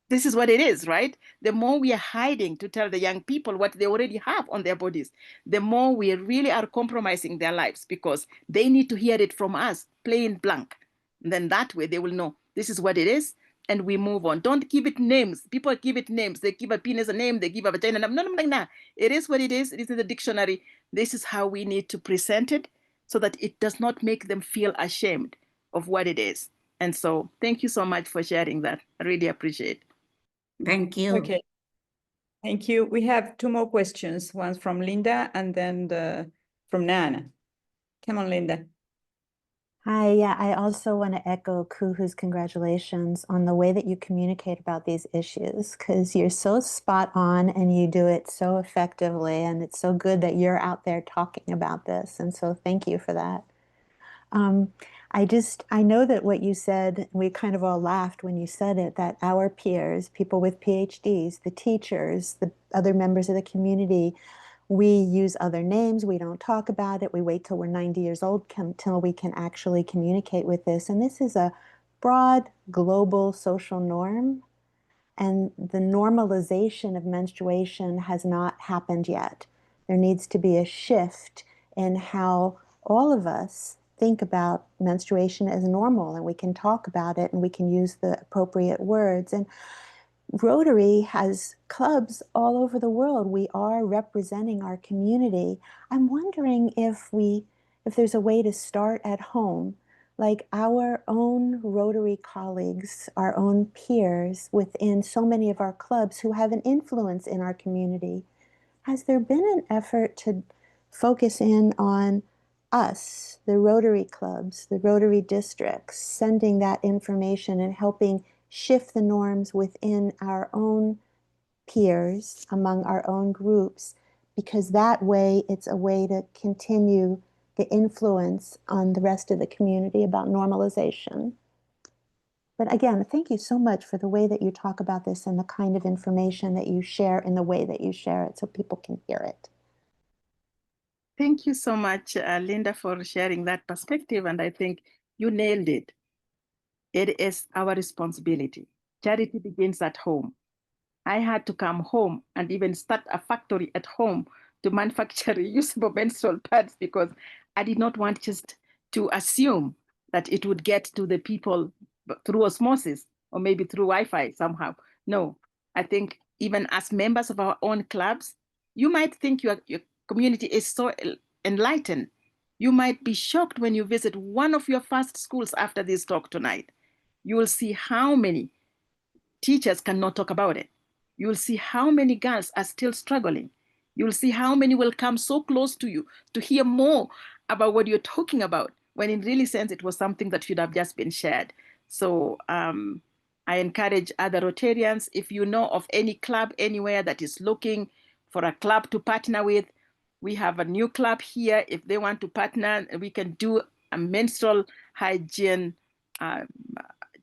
this is what it is, right? The more we are hiding to tell the young people what they already have on their bodies, the more we really are compromising their lives, because they need to hear it from us, plain blank. And then that way they will know this is what it is, and we move on. Don't give it names. People give it names. They give a penis a name. They give a vagina a name. No, like, nah. It is what it is. It is in the dictionary. This is how we need to present it so that it does not make them feel ashamed of what it is. And so thank you so much for sharing that. I really appreciate it.
Thank you.
Okay. Thank you. We have two more questions, one from Linda and then from Nana. Come on, Linda.
Hi, yeah, I also want to echo Kuhu's congratulations on the way that you communicate about these issues, because you're so spot on and you do it so effectively, and it's so good that you're out there talking about this, and so thank you for that. I know that what you said, we kind of all laughed when you said it, that our peers, people with PhDs, the teachers, the other members of the community, we use other names, we don't talk about it, we wait till we're 90 years old till we can actually communicate with this. And this is a broad global social norm, and the normalization of menstruation has not happened yet. There needs to be a shift in how all of us think about menstruation as normal, and we can talk about it and we can use the appropriate words. And Rotary has clubs all over the world. We are representing our community. I'm wondering if there's a way to start at home, like our own Rotary colleagues, our own peers within so many of our clubs who have an influence in our community. Has there been an effort to focus in on us, the Rotary clubs, the Rotary districts, sending that information and helping shift the norms within our own peers, among our own groups, because that way it's a way to continue the influence on the rest of the community about normalization. But again, thank you so much for the way that you talk about this and the kind of information that you share in the way that you share it so people can hear it.
Thank you so much, Linda, for sharing that perspective. And I think you nailed it. It is our responsibility. Charity begins at home. I had to come home and even start a factory at home to manufacture reusable menstrual pads, because I did not want just to assume that it would get to the people through osmosis or maybe through Wi-Fi somehow. No, I think even as members of our own clubs, you might think your community is so enlightened. You might be shocked when you visit one of your first schools after this talk tonight. You will see how many teachers cannot talk about it. You will see how many girls are still struggling. You will see how many will come so close to you to hear more about what you're talking about, when in really sense it was something that should have just been shared. So I encourage other Rotarians, if you know of any club anywhere that is looking for a club to partner with, we have a new club here. If they want to partner, we can do a menstrual hygiene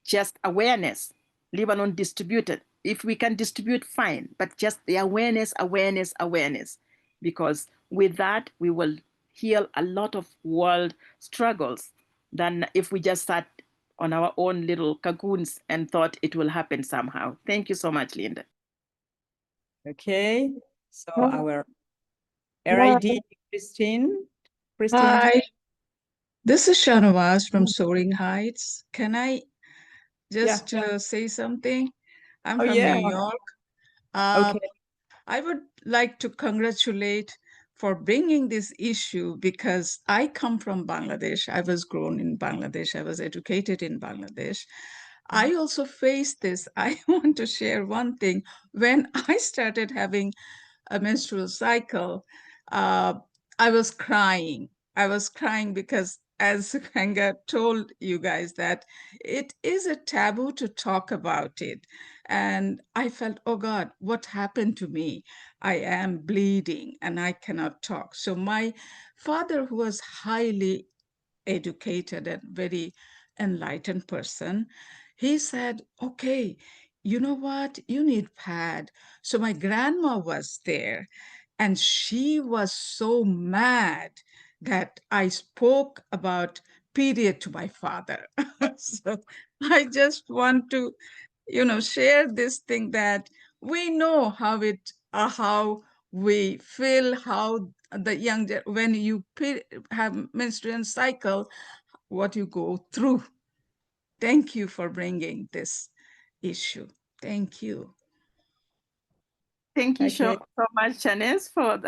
just awareness, Lebanon distributed. If we can distribute, fine, but just the awareness, because with that, we will heal a lot of world struggles than if we just sat on our own little cocoons and thought it will happen somehow. Thank you so much, Linda.
Okay, so our RID, Christine.
Hi, this is Shanawaz from Soaring Heights. Can I just say something? I'm from New York.
Okay.
I would like to congratulate for bringing this issue, because I come from Bangladesh. I was grown in Bangladesh. I was educated in Bangladesh. I also faced this. I want to share one thing. When I started having a menstrual cycle, I was crying. I was crying because, as Khayanga told you guys, that it is a taboo to talk about it. And I felt, oh God, what happened to me? I am bleeding and I cannot talk. So my father, who was highly educated and very enlightened person, he said, okay, you know what? You need pad. So my grandma was there and she was so mad that I spoke about period to my father. So I just want to, share this thing that we know how we feel, how the when you have menstrual cycle, what you go through. Thank you for bringing this issue. Thank you.
Thank you
Okay.
so much, Shanice, for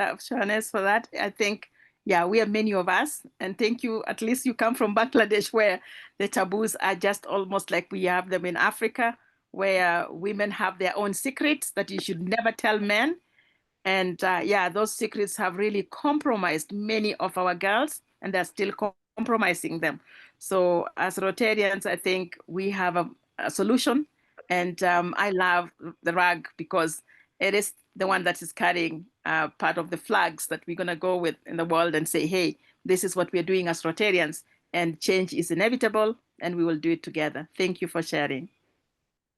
that. I think, yeah, we are many of us. And thank you. At least you come from Bangladesh, where the taboos are just almost like we have them in Africa, where women have their own secrets that you should never tell men. And yeah, those secrets have really compromised many of our girls, and they're still compromising them. So as Rotarians, I think we have a solution. And I love the rag because it is the one that is carrying part of the flags that we're going to go with in the world and say, hey, this is what we're doing as Rotarians, and change is inevitable, and we will do it together. Thank you for sharing.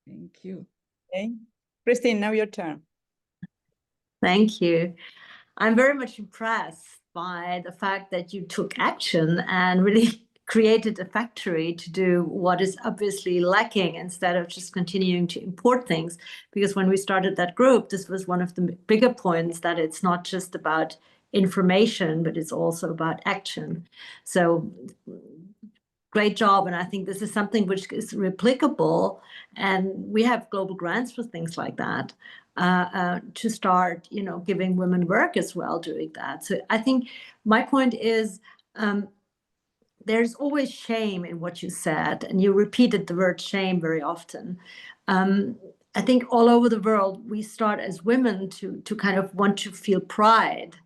Thank you.
Okay. Christine, now your turn.
Thank you. I'm very much impressed by the fact that you took action and really created a factory to do what is obviously lacking instead of just continuing to import things. Because when we started that group, this was one of the bigger points, that it's not just about information, but it's also about action. So great job. And I think this is something which is replicable. And we have global grants for things like that. To start, giving women work as well doing that. So I think my point is there's always shame in what you said, and you repeated the word shame very often. I think all over the world, we start as women to kind of want to feel pride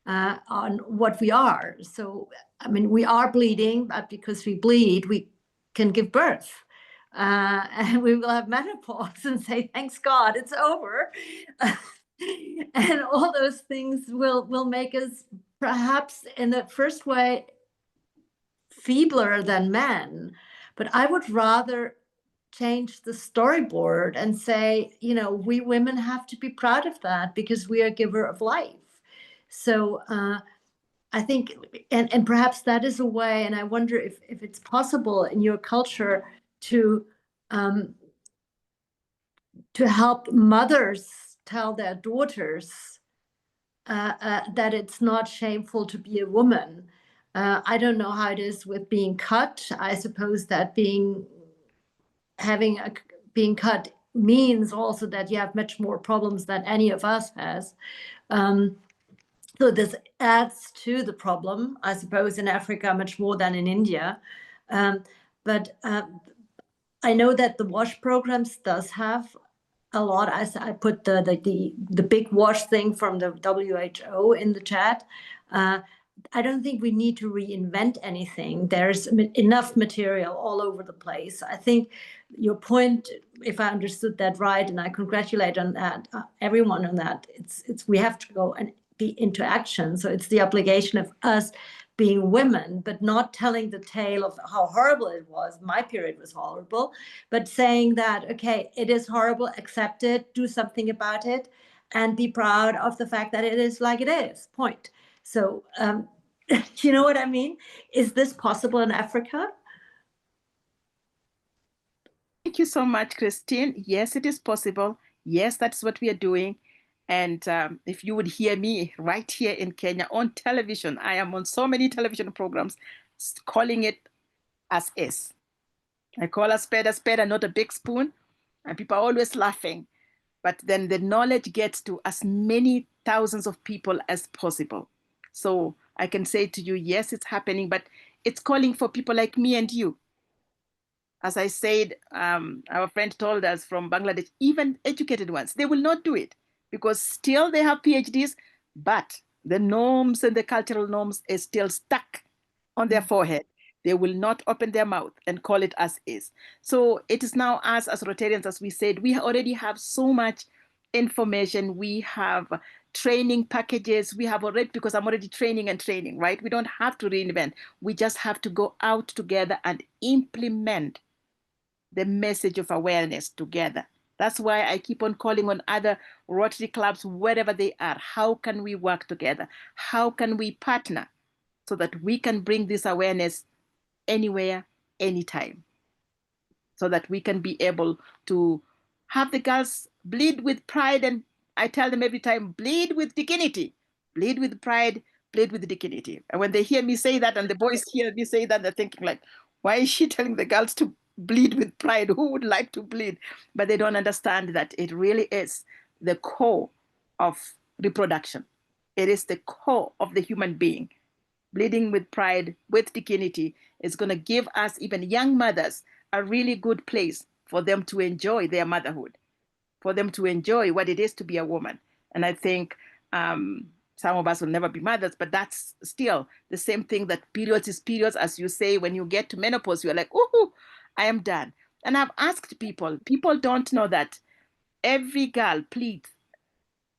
on what we are. So, I mean, we are bleeding, but because we bleed, we can give birth. And we will have menopause and say, thanks God, it's over. And all those things will make us perhaps in the first way feebler than men. But I would rather change the storyboard and say, we women have to be proud of that because we are a giver of life. So I think, and perhaps that is a way, and I wonder if it's possible in your culture to help mothers tell their daughters that it's not shameful to be a woman. I don't know how it is with being cut. I suppose that being cut means also that you have much more problems than any of us has. So this adds to the problem, I suppose, in Africa much more than in India. But I know that the WASH programs does have a lot. I put the big WASH thing from the WHO in the chat. I don't think we need to reinvent anything. There's enough material all over the place. I think your point, if I understood that right, and I congratulate on that, everyone on that, it's we have to go and be into action. So it's the obligation of us being women, but not telling the tale of how horrible it was. My period was horrible, but saying that, okay, it is horrible, accept it, do something about it, and be proud of the fact that it is like it is, point. So, you know what I mean? Is this possible in Africa?
Thank you so much, Christine. Yes, it is possible. Yes, that's what we are doing. And if you would hear me right here in Kenya on television, I am on so many television programs calling it as is. I call a spade and not a big spoon. And people are always laughing. But then the knowledge gets to as many thousands of people as possible. So I can say to you, yes, it's happening, but it's calling for people like me and you. As I said, our friend told us from Bangladesh, even educated ones, they will not do it because still they have PhDs, but The norms and the cultural norms is still stuck on their forehead. They will not open their mouth and call it as is. So it is now us as Rotarians, as we said, we already have so much information. We have training packages. We have already, because I'm already training, right? We don't have to reinvent. We just have to go out together and implement the message of awareness together. That's why I keep on calling on other Rotary clubs, wherever they are. How can we work together? How can we partner so that we can bring this awareness anywhere, anytime, so that we can be able to have the girls bleed with pride? And I tell them every time, bleed with dignity, bleed with pride, bleed with dignity. And when they hear me say that, and the boys hear me say that, they're thinking like, why is she telling the girls to bleed with pride? Who would like to bleed? But they don't understand that it really is the core of reproduction. It is the core of the human being. Bleeding with pride, with dignity, is going to give us, even young mothers, a really good place for them to enjoy their motherhood, for them to enjoy what it is to be a woman. And I think some of us will never be mothers, but that's still the same thing, that periods is periods. As you say, when you get to menopause, you're like, ooh, I am done. And I've asked people don't know that every girl bleeds,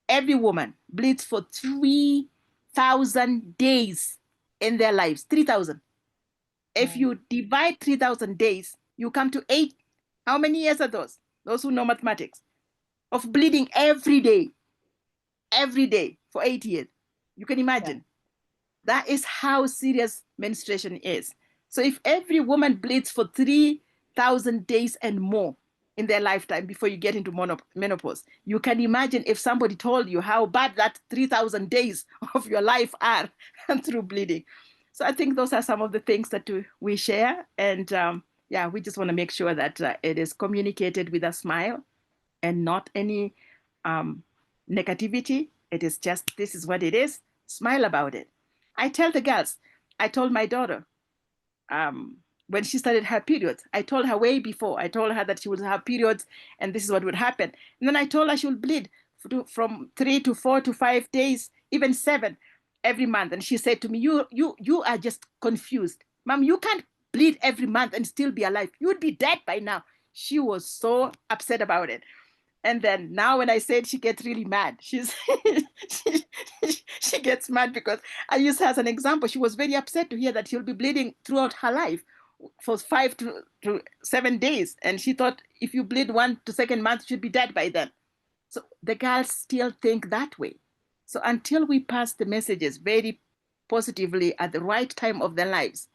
every woman bleeds for 3,000 days in their lives. 3,000. If you divide 3,000 days, you come to 8. How many years are those? Those who know mathematics, of bleeding every day for 8 years. You can imagine. That is how serious menstruation is. So if every woman bleeds for 3,000 days and more in their lifetime before you get into menopause, you can imagine if somebody told you how bad that 3,000 days of your life are through bleeding. So I think those are some of the things that we share. And we just want to make sure that it is communicated with a smile and not any negativity. It is just, this is what it is. Smile about it. I tell the girls, I told my daughter, when she started her periods, I told her way before, I told her that she would have periods and this is what would happen. And then I told her she would bleed from 3 to 4 to 5 days, even 7 every month. And she said to me, you are just confused. Mom, you can't bleed every month and still be alive. You would be dead by now. She was so upset about it. And then now when I said, she gets really mad. She gets mad because I used her as an example. She was very upset to hear that she'll be bleeding throughout her life for 5 to 7 days. And she thought if you bleed 1 to 2nd month, you should be dead by then. So the girls still think that way. So until we pass the messages very positively at the right time of their lives,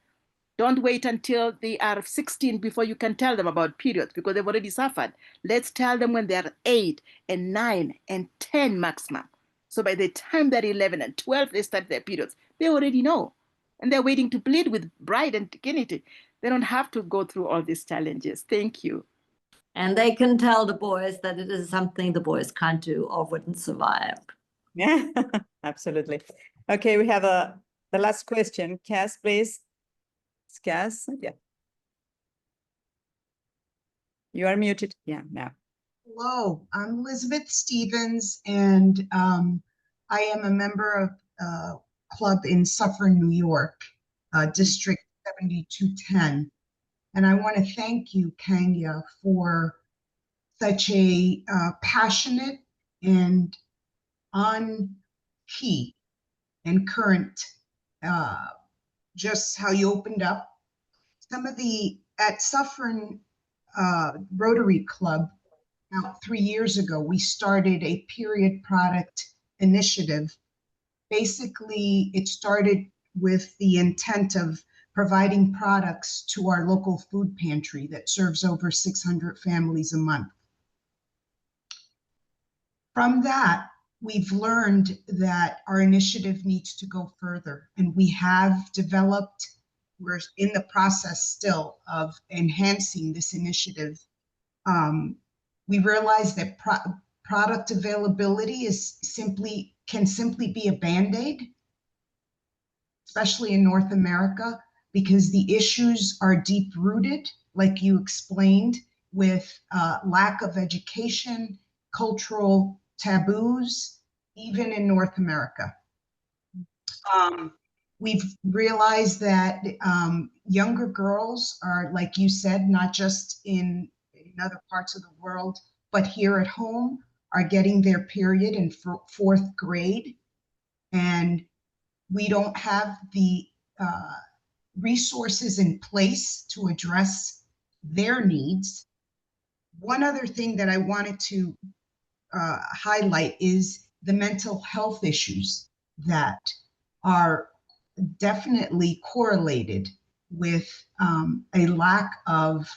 don't wait until they are 16 before you can tell them about periods, because they've already suffered. Let's tell them when they're 8 and 9 and 10 maximum. So by the time they're 11 and 12, they start their periods. They already know. And they're waiting to bleed with pride and dignity. They don't have to go through all these challenges. Thank you.
And they can tell the boys that it is something the boys can't do or wouldn't survive.
Yeah, absolutely. Okay, we have the last question. Cass, please. Cass, yeah. You are muted. Yeah, now.
Hello, I'm Elizabeth Stevens, and I am a member of a club in Suffern, New York, District 7210. And I want to thank you, Khayanga, for such a passionate and on key and current, just how you opened up. Some of at Suffern Rotary Club, about 3 years ago, we started a period product initiative. Basically, it started with the intent of providing products to our local food pantry that serves over 600 families a month. From that, we've learned that our initiative needs to go further, and we have developed, we're in the process still of enhancing this initiative. We realize that product availability can simply be a Band-Aid, especially in North America, because the issues are deep-rooted, like you explained, with lack of education, cultural taboos, even in North America. We've realized that younger girls are, like you said, not just in other parts of the world, but here at home, are getting their period in fourth grade. And we don't have the resources in place to address their needs. One other thing that I wanted to highlight is the mental health issues that are definitely correlated with a lack of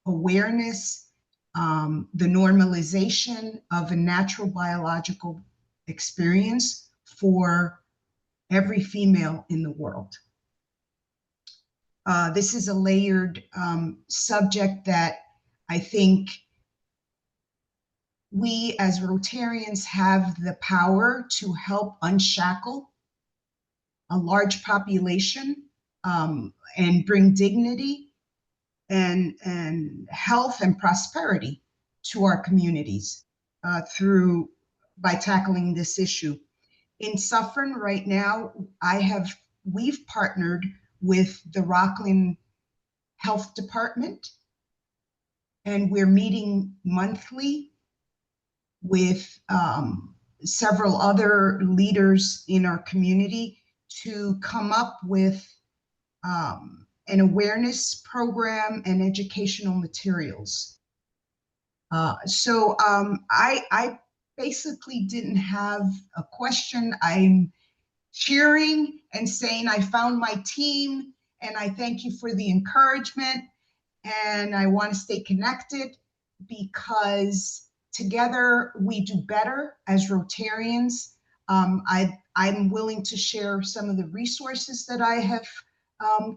awareness, the normalization of a natural biological experience for every female in the world. This is a layered subject that I think we as Rotarians have the power to help unshackle a large population and bring dignity and health and prosperity to our communities by tackling this issue. In Suffern right now, we've partnered with the Rockland Health Department, and we're meeting monthly with several other leaders in our community to come up with an awareness program and educational materials. So I basically didn't have a question. I'm cheering and saying I found my team, and I thank you for the encouragement, and I want to stay connected because together we do better as Rotarians. I'm willing to share some of the resources that I have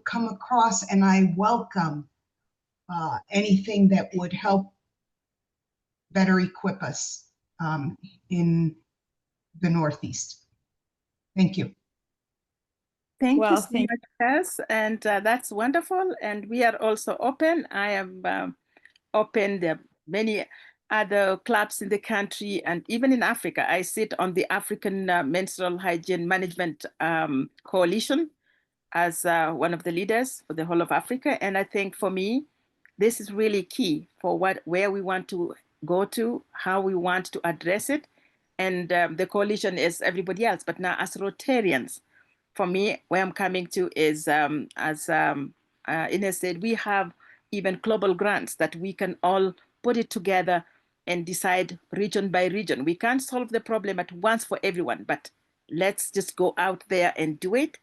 come across, and I welcome anything that would help better equip us in the Northeast. Thank you.
Thank
Well,
you so
thank
much, Tess, and that's wonderful. And we are also open. I have opened many other clubs in the country and even in Africa. I sit on the African Menstrual Hygiene Management Coalition as one of the leaders for the whole of Africa. And I think for me, this is really key for where we want to go to, how we want to address it. And the coalition is everybody else, but now as Rotarians, for me, where I'm coming to is, as Ines said, we have even global grants that we can all put it together and decide region by region. We can't solve the problem at once for everyone, but let's just go out there and do it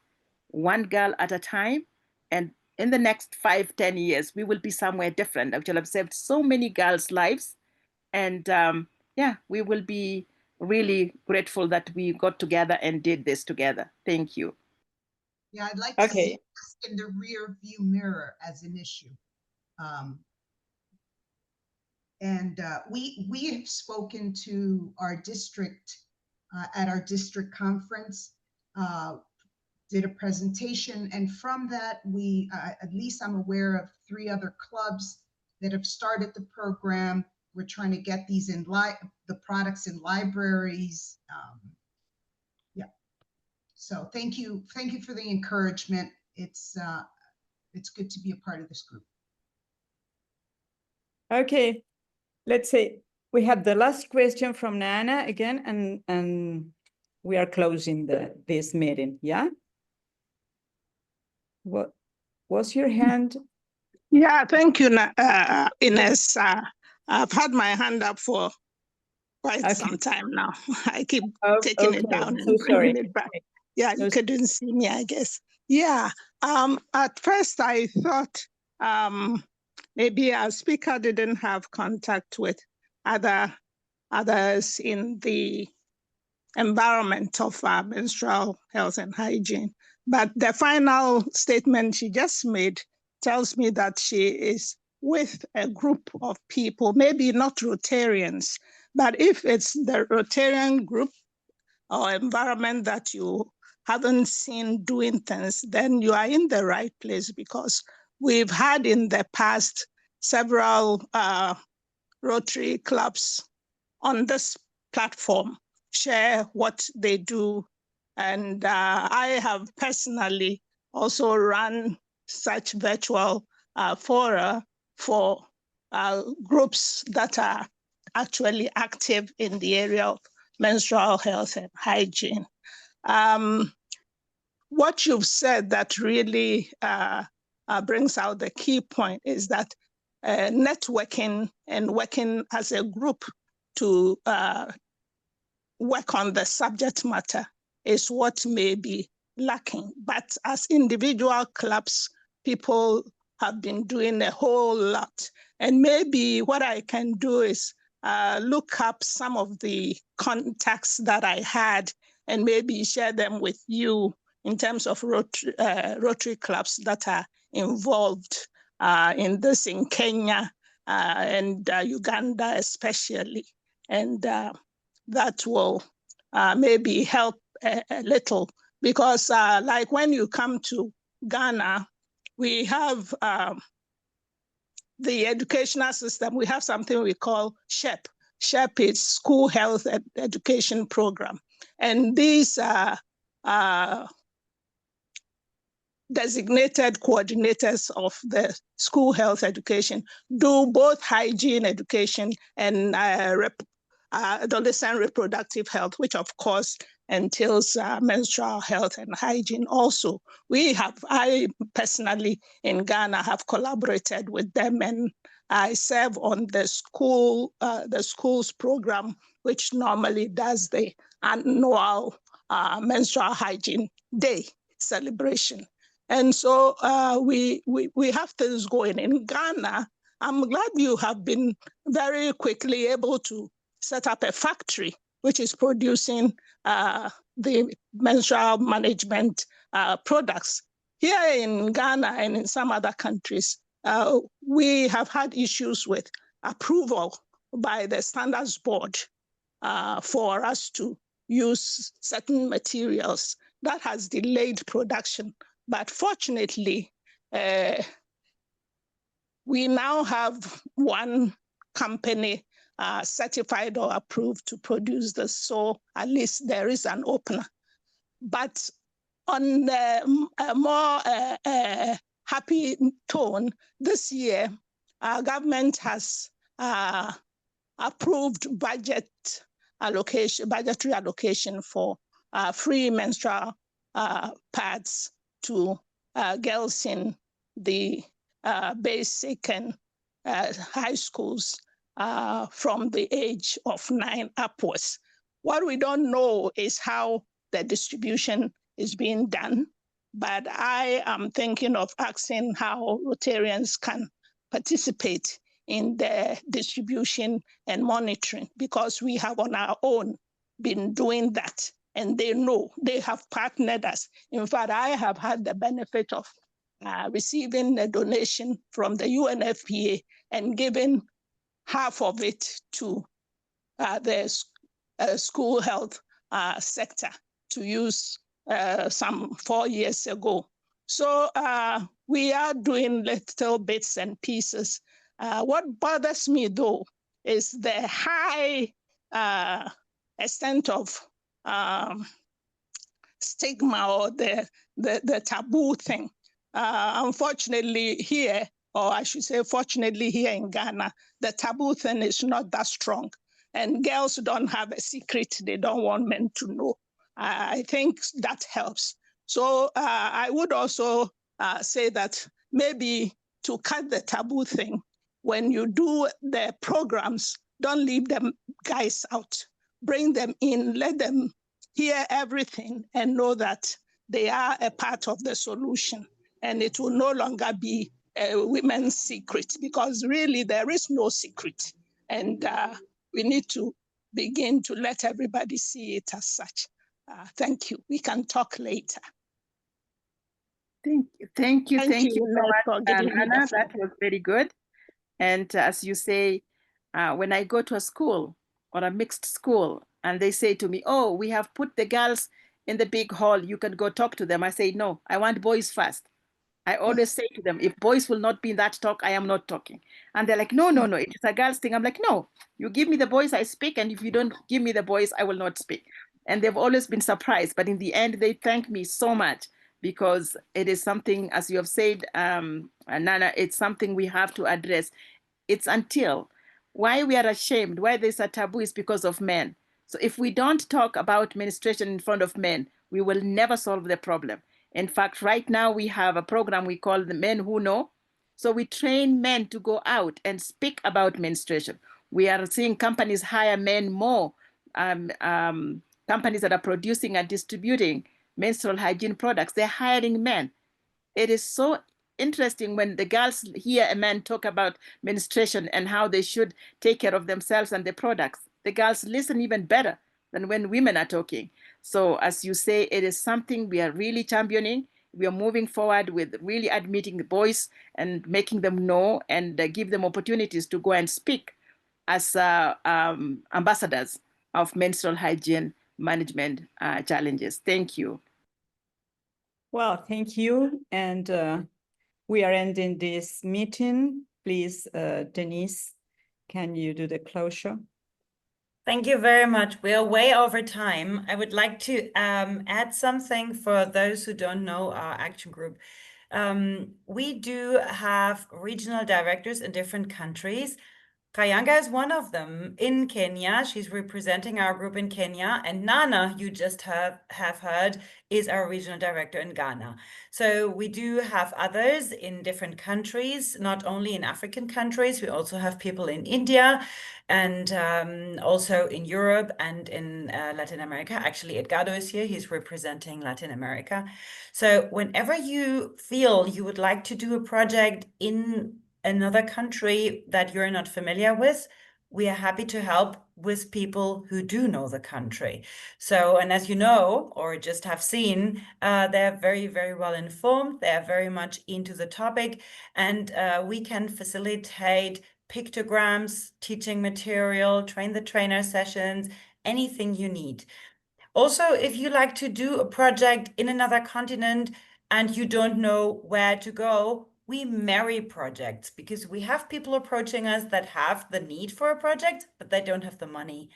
one girl at a time. And in the next 5-10 years, we will be somewhere different. I will have saved so many girls' lives. And yeah, we will be really grateful that we got together and did this together. Thank you.
Yeah, I'd like to see us in the rear view mirror as an issue. We have spoken to our district at our district conference, did a presentation, and from that we, at least I'm aware of 3 other clubs that have started the program. We're trying to get these in the products in libraries. Yeah. So thank you for the encouragement. It's good to be a part of this group.
Okay, let's say we have the last question from Nana again, and we are closing this meeting. Yeah. What was your hand?
Yeah, thank you, Ines. I've had my hand up for quite some time now. I keep taking it down and bringing it back. Yeah, you couldn't see me, I guess. Yeah. At first, I thought maybe our speaker didn't have contact with others in the environment of menstrual health and hygiene. But the final statement she just made tells me that she is with a group of people, maybe not Rotarians, but if it's the Rotarian group or environment that you haven't seen doing things, then you are in the right place, because we've had in the past several Rotary clubs on this platform share what they do And I have personally also run such virtual fora for groups that are actually active in the area of menstrual health and hygiene. What you've said that really brings out the key point is that networking and working as a group to work on the subject matter is what may be lacking. But as individual clubs, people have been doing a whole lot. And maybe what I can do is look up some of the contacts that I had and maybe share them with you in terms of Rotary clubs that are involved in this in Kenya and Uganda especially. And that will maybe help a little, because like when you come to Ghana, we have the educational system. We have something we call SHEP. SHEP is School Health Education Program. And these designated coordinators of the school health education do both hygiene education and adolescent reproductive health, which of course entails menstrual health and hygiene also. I personally in Ghana have collaborated with them, and I serve on the school's program, which normally does the annual menstrual hygiene day celebration. And so we have things going in Ghana. I'm glad you have been very quickly able to set up a factory which is producing the menstrual management products. Here in Ghana and in some other countries, we have had issues with approval by the Standards Board for us to use certain materials. That has delayed production. But fortunately, we now have one company certified or approved to produce this, so at least there is an opener. But on a more happy tone, this year, our government has approved budgetary allocation for free menstrual pads to girls in the basic and high schools from the age of 9 upwards. What we don't know is how the distribution is being done, but I am thinking of asking how Rotarians can participate in the distribution and monitoring, because we have on our own been doing that. And they know, they have partnered us. In fact, I have had the benefit of receiving a donation from the UNFPA and giving half of it to the school health sector to use some 4 years ago. So we are doing little bits and pieces. What bothers me though is the high extent of stigma or the taboo thing. Unfortunately here, or I should say fortunately here in Ghana, the taboo thing is not that strong. And girls don't have a secret they don't want men to know. I think that helps. So I would also say that maybe to cut the taboo thing, when you do the programs, don't leave them guys out. Bring them in, let them hear everything and know that they are a part of the solution. And it will no longer be a women's secret, because really there is no secret. And we need to begin to let everybody see it as such. Thank you. We can talk later.
Thank you so much, Anna. That was very good. And as you say, when I go to a school or a mixed school and they say to me, oh, we have put the girls in the big hall, you can go talk to them. I say, no, I want boys first. I always say to them, if boys will not be in that talk, I am not talking. And they're like, no, it is a girls thing. I'm like, no, you give me the boys, I speak. And if you don't give me the boys, I will not speak. and they've always been surprised. But in the end, they thank me so much because it is something, as you have said, Nana, it's something we have to address. It's until why we are ashamed, why there's a taboo is because of men. So if we don't talk about menstruation in front of men, we will never solve the problem. In fact, right now we have a program we call the Men Who Know. So we train men to go out and speak about menstruation. We are seeing companies hire men more, companies that are producing and distributing menstrual hygiene products, they're hiring men. It is so interesting when the girls hear a man talk about menstruation and how they should take care of themselves and the products. The girls listen even better than when women are talking. So as you say, it is something we are really championing. We are moving forward with really admitting the boys and making them know and give them opportunities to go and speak as ambassadors of menstrual hygiene management challenges. Thank you.
Well, thank you. And we are ending this meeting. Please, Denise, can you do the closure?
Thank you very much. We are way over time. I would like to add something for those who don't know our action group. We do have regional directors in different countries. Khayanga is one of them in Kenya. She's representing our group in Kenya. And Nana, you just have heard, is our regional director in Ghana. So we do have others in different countries, not only in African countries. We also have people in India and also in Europe and in Latin America. Actually, Edgardo is here. He's representing Latin America. So whenever you feel you would like to do a project in another country that you're not familiar with, we are happy to help with people who do know the country. So, and as you know, or just have seen, they're very, very well informed. They're very much into the topic, and we can facilitate pictograms, teaching material, train the trainer sessions, anything you need. Also, if you like to do a project in another continent and you don't know where to go, we marry projects because we have people approaching us that have the need for a project, but they don't have the money.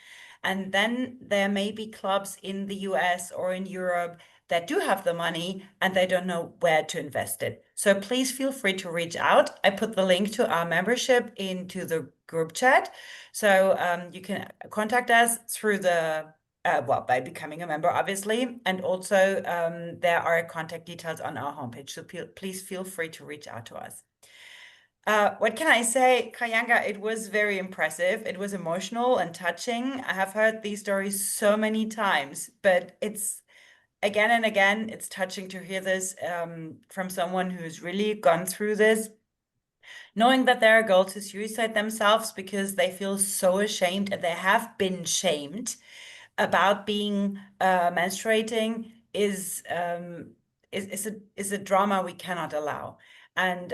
And then there may be clubs in the US or in Europe that do have the money and they don't know where to invest it. So please feel free to reach out. I put the link to our membership into the group chat. So you can contact us through the well, by becoming a member, obviously. And also there are contact details on our homepage. So please feel free to reach out to us. What can I say, Khayanga? It was very impressive. It was emotional and touching. I have heard these stories so many times, but it's again and again, it's touching to hear this from someone who's really gone through this. Knowing that there are girls who suicide themselves because they feel so ashamed and they have been shamed about being menstruating is a drama we cannot allow. And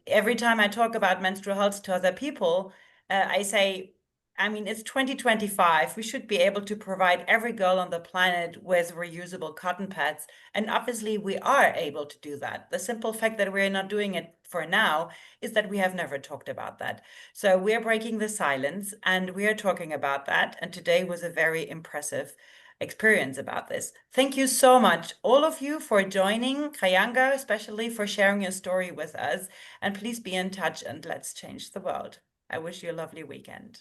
every time I talk about menstrual health to other people, I say, I mean, it's 2025. We should be able to provide every girl on the planet with reusable cotton pads. And obviously we are able to do that. The simple fact that we're not doing it for now is that we have never talked about that. So we're breaking the silence and we are talking about that. And today was a very impressive experience about this. Thank you so much, all of you, for joining, Khayanga, especially for sharing your story with us. And please be in touch and let's change the world. I wish you a lovely weekend.